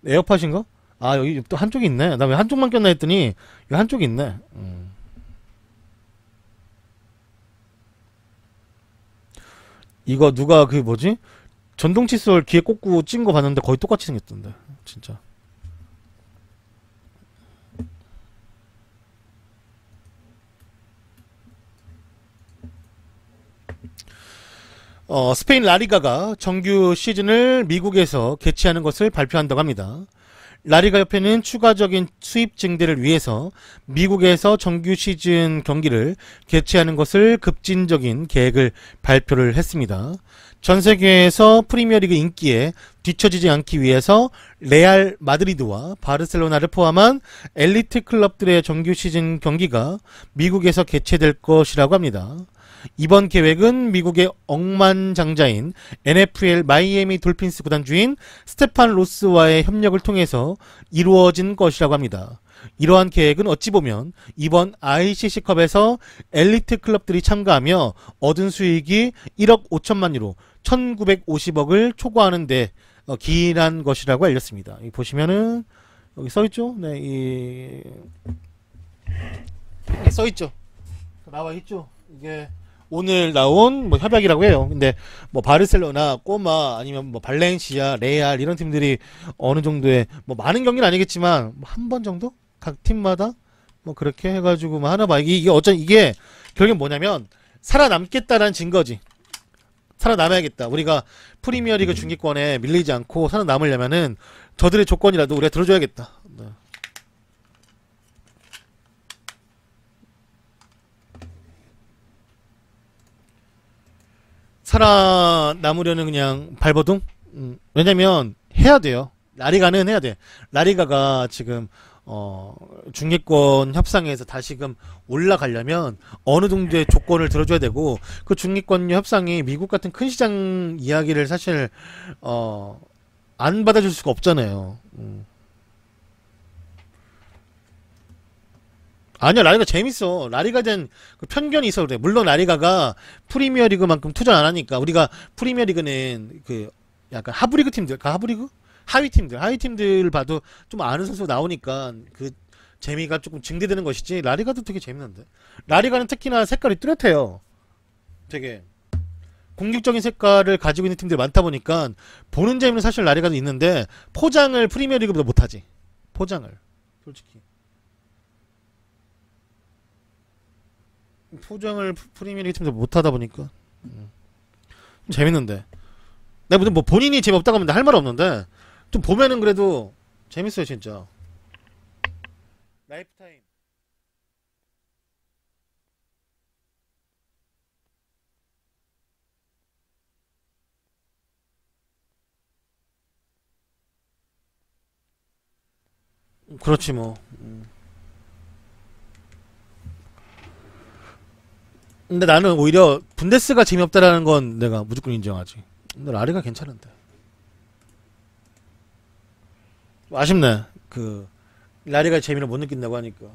에어팟인가? 아 여기 또 한쪽이 있네. 나 왜 한쪽만 꼈나 했더니 여기 한쪽이 있네. 이거 누가 그 뭐지? 전동 칫솔 귀에 꽂고 찐 거 봤는데 거의 똑같이 생겼던데 진짜. 스페인 라리가가 정규 시즌을 미국에서 개최하는 것을 발표한다고 합니다. 라리가 협회는 추가적인 수입 증대를 위해서 미국에서 정규 시즌 경기를 개최하는 것을 급진적인 계획을 발표를 했습니다. 전 세계에서 프리미어리그 인기에 뒤처지지 않기 위해서 레알 마드리드와 바르셀로나를 포함한 엘리트 클럽들의 정규 시즌 경기가 미국에서 개최될 것이라고 합니다. 이번 계획은 미국의 억만장자인 NFL 마이애미 돌핀스 구단주인 스테판 로스와의 협력을 통해서 이루어진 것이라고 합니다. 이러한 계획은 어찌 보면 이번 ICC컵에서 엘리트 클럽들이 참가하며 얻은 수익이 1억 5천만 유로 1950억을 초과하는데 기인한 것이라고 알렸습니다. 여기 보시면은 여기 써있죠? 네, 써있죠? 나와있죠? 이게 오늘 나온 뭐 협약이라고 해요. 근데 뭐 바르셀로나, 꼬마 아니면 뭐 발렌시아, 레알 이런 팀들이 어느 정도의 뭐 많은 경기는 아니겠지만 한 번 정도 각 팀마다 뭐 그렇게 해가지고 뭐 하나 봐. 이게 이게 결국엔 뭐냐면 살아남겠다라는 증거지. 살아남아야겠다. 우리가 프리미어리그 중기권에 밀리지 않고 살아남으려면은 저들의 조건이라도 우리가 들어줘야겠다. 네. 살아남으려는 그냥 발버둥? 왜냐면 해야 돼요. 라리가는 해야 돼. 라리가가 지금 중계권 협상에서 다시금 올라가려면 어느 정도의 조건을 들어줘야 되고 그 중계권 협상이 미국 같은 큰 시장 이야기를 사실 안 받아줄 수가 없잖아요. 아니야, 라리가 재밌어. 라리가에 대한 그 편견이 있어 그래. 물론 라리가가 프리미어리그만큼 투자 안 하니까 우리가 프리미어리그는 그 약간 하브리그 팀들, 하브리그? 하위 팀들 봐도 좀 아는 선수 나오니까 그 재미가 조금 증대되는 것이지. 라리가도 되게 재밌는데. 라리가는 특히나 색깔이 뚜렷해요. 되게 공격적인 색깔을 가지고 있는 팀들이 많다 보니까 보는 재미는 사실 라리가도 있는데 포장을 프리미어리그보다 못하지. 포장을 솔직히. 포장을 프리미어리그 팀들 못하다 보니까 재밌는데 내가 무슨 뭐 본인이 재미없다고 하면 할 말 없는데 좀 보면은 그래도 재밌어요 진짜. 라이프타임 그렇지 뭐. 근데 나는 오히려 분데스가 재미없다라는 건 내가 무조건 인정하지. 근데 라리가 괜찮은데. 아쉽네. 그 라리가 재미를 못 느낀다고 하니까.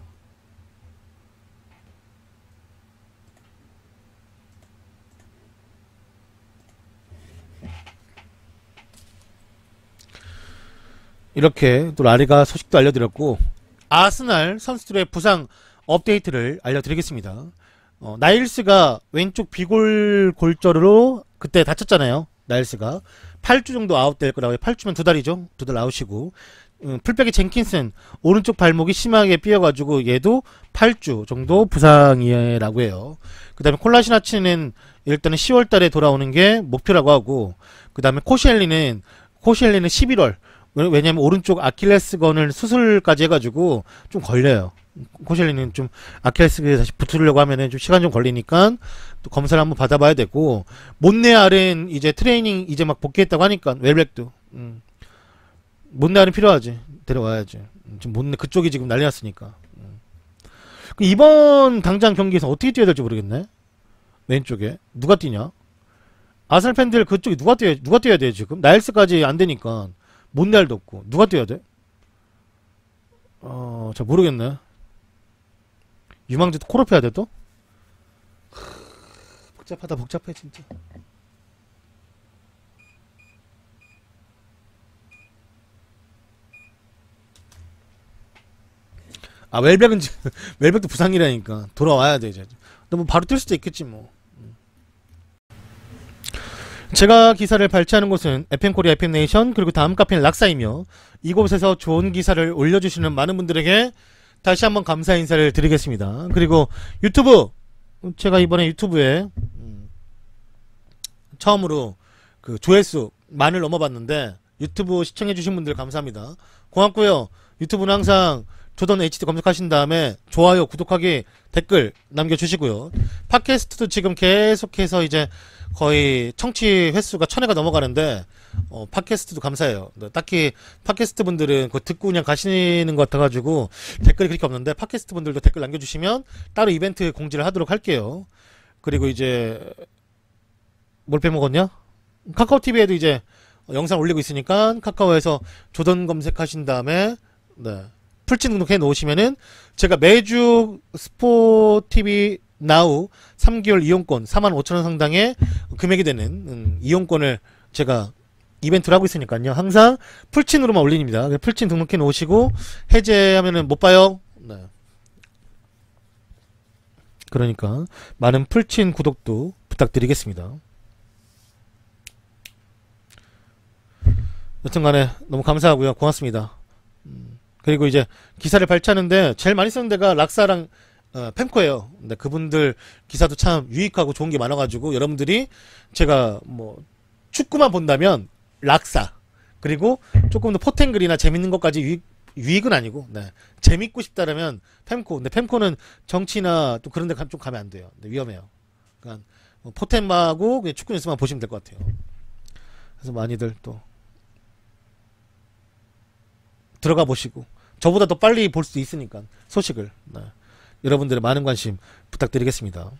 이렇게 또 라리가 소식도 알려드렸고 아스날 선수들의 부상 업데이트를 알려드리겠습니다. 나일스가 왼쪽 비골 골절으로 그때 다쳤잖아요. 나일스가 8주 정도 아웃될 거라고 해요. 8주면 2달이죠. 2달 아웃이고 풀백의 젠킨슨 오른쪽 발목이 심하게 삐어가지고 얘도 8주 정도 부상이라고 해요. 그 다음에 콜라시나치는 일단은 10월달에 돌아오는 게 목표라고 하고 그 다음에 코시엘리는 11월 왜냐면 오른쪽 아킬레스건을 수술까지 해가지고 좀 걸려요. 코실리는 좀 아킬레스건에 다시 붙으려고 하면은 좀 시간 좀 걸리니까 또 검사를 한번 받아봐야 되고, 못내알은 이제 트레이닝 이제 막 복귀했다고 하니까 웰백도 못내알은 필요하지. 데려와야지. 지금 못내 그쪽이 지금 난리 났으니까. 이번 당장 경기에서 어떻게 뛰어야 될지 모르겠네. 왼쪽에 누가 뛰냐? 아스날 팬들 그쪽에 누가 뛰어야 돼 지금? 나일스까지 안 되니까 못내알도 없고 누가 뛰어야 돼? 잘 모르겠네. 유망주도 코르프 해야 돼 또? 복잡하다 복잡해 진짜. 아 웰백은 웰백도 부상이라니까 돌아와야 돼 이제. 근데 뭐 바로 뛸 수도 있겠지 뭐. 제가 기사를 발췌하는 곳은 FM코리아, FM네이션, 그리고 다음 카페는 락사이며, 이곳에서 좋은 기사를 올려주시는 많은 분들에게 다시 한번 감사 인사를 드리겠습니다. 그리고 유튜브, 제가 이번에 유튜브에 처음으로 그 조회수 만을 넘어봤는데 유튜브 시청해주신 분들 감사합니다. 고맙고요. 유튜브는 항상 조던 HD 검색하신 다음에 좋아요, 구독하기, 댓글 남겨주시고요. 팟캐스트도 지금 계속해서 이제 거의 청취 횟수가 1000회가 넘어가는데 팟캐스트도 감사해요. 딱히 팟캐스트 분들은 그거 듣고 그냥 가시는 것 같아가지고 댓글이 그렇게 없는데, 팟캐스트 분들도 댓글 남겨주시면 따로 이벤트 공지를 하도록 할게요. 그리고 이제 뭘 빼먹었냐? 카카오TV에도 이제 영상 올리고 있으니까 카카오에서 조던 검색하신 다음에 풀친 등록해 놓으시면은 제가 매주 스포TV 나우 3개월 이용권 45,000원 상당의 금액이 되는 이용권을 제가 이벤트를 하고 있으니까요. 항상 풀친으로만 올립니다. 풀친 등록해 놓으시고 해제하면은 못 봐요. 네. 그러니까 많은 풀친 구독도 부탁드리겠습니다. 여튼간에 너무 감사하고요. 고맙습니다. 그리고 이제 기사를 발췌하는데 제일 많이 쓰는 데가 락사랑 펜코예요. 근데 그분들 기사도 참 유익하고 좋은 게 많아가지고 여러분들이 제가 뭐 축구만 본다면 락사, 그리고 조금 더 포텐글이나 재밌는 것까지 유익은 아니고 재밌고 싶다라면 펜코. 근데 펜코는 정치나 또 그런 데 좀 가면 안 돼요. 위험해요. 그러니까 뭐 포텐마하고 그냥 축구 뉴스만 보시면 될 것 같아요. 그래서 많이들 또 들어가 보시고 저보다 더 빨리 볼 수 있으니까 소식을 여러분들의 많은 관심 부탁드리겠습니다.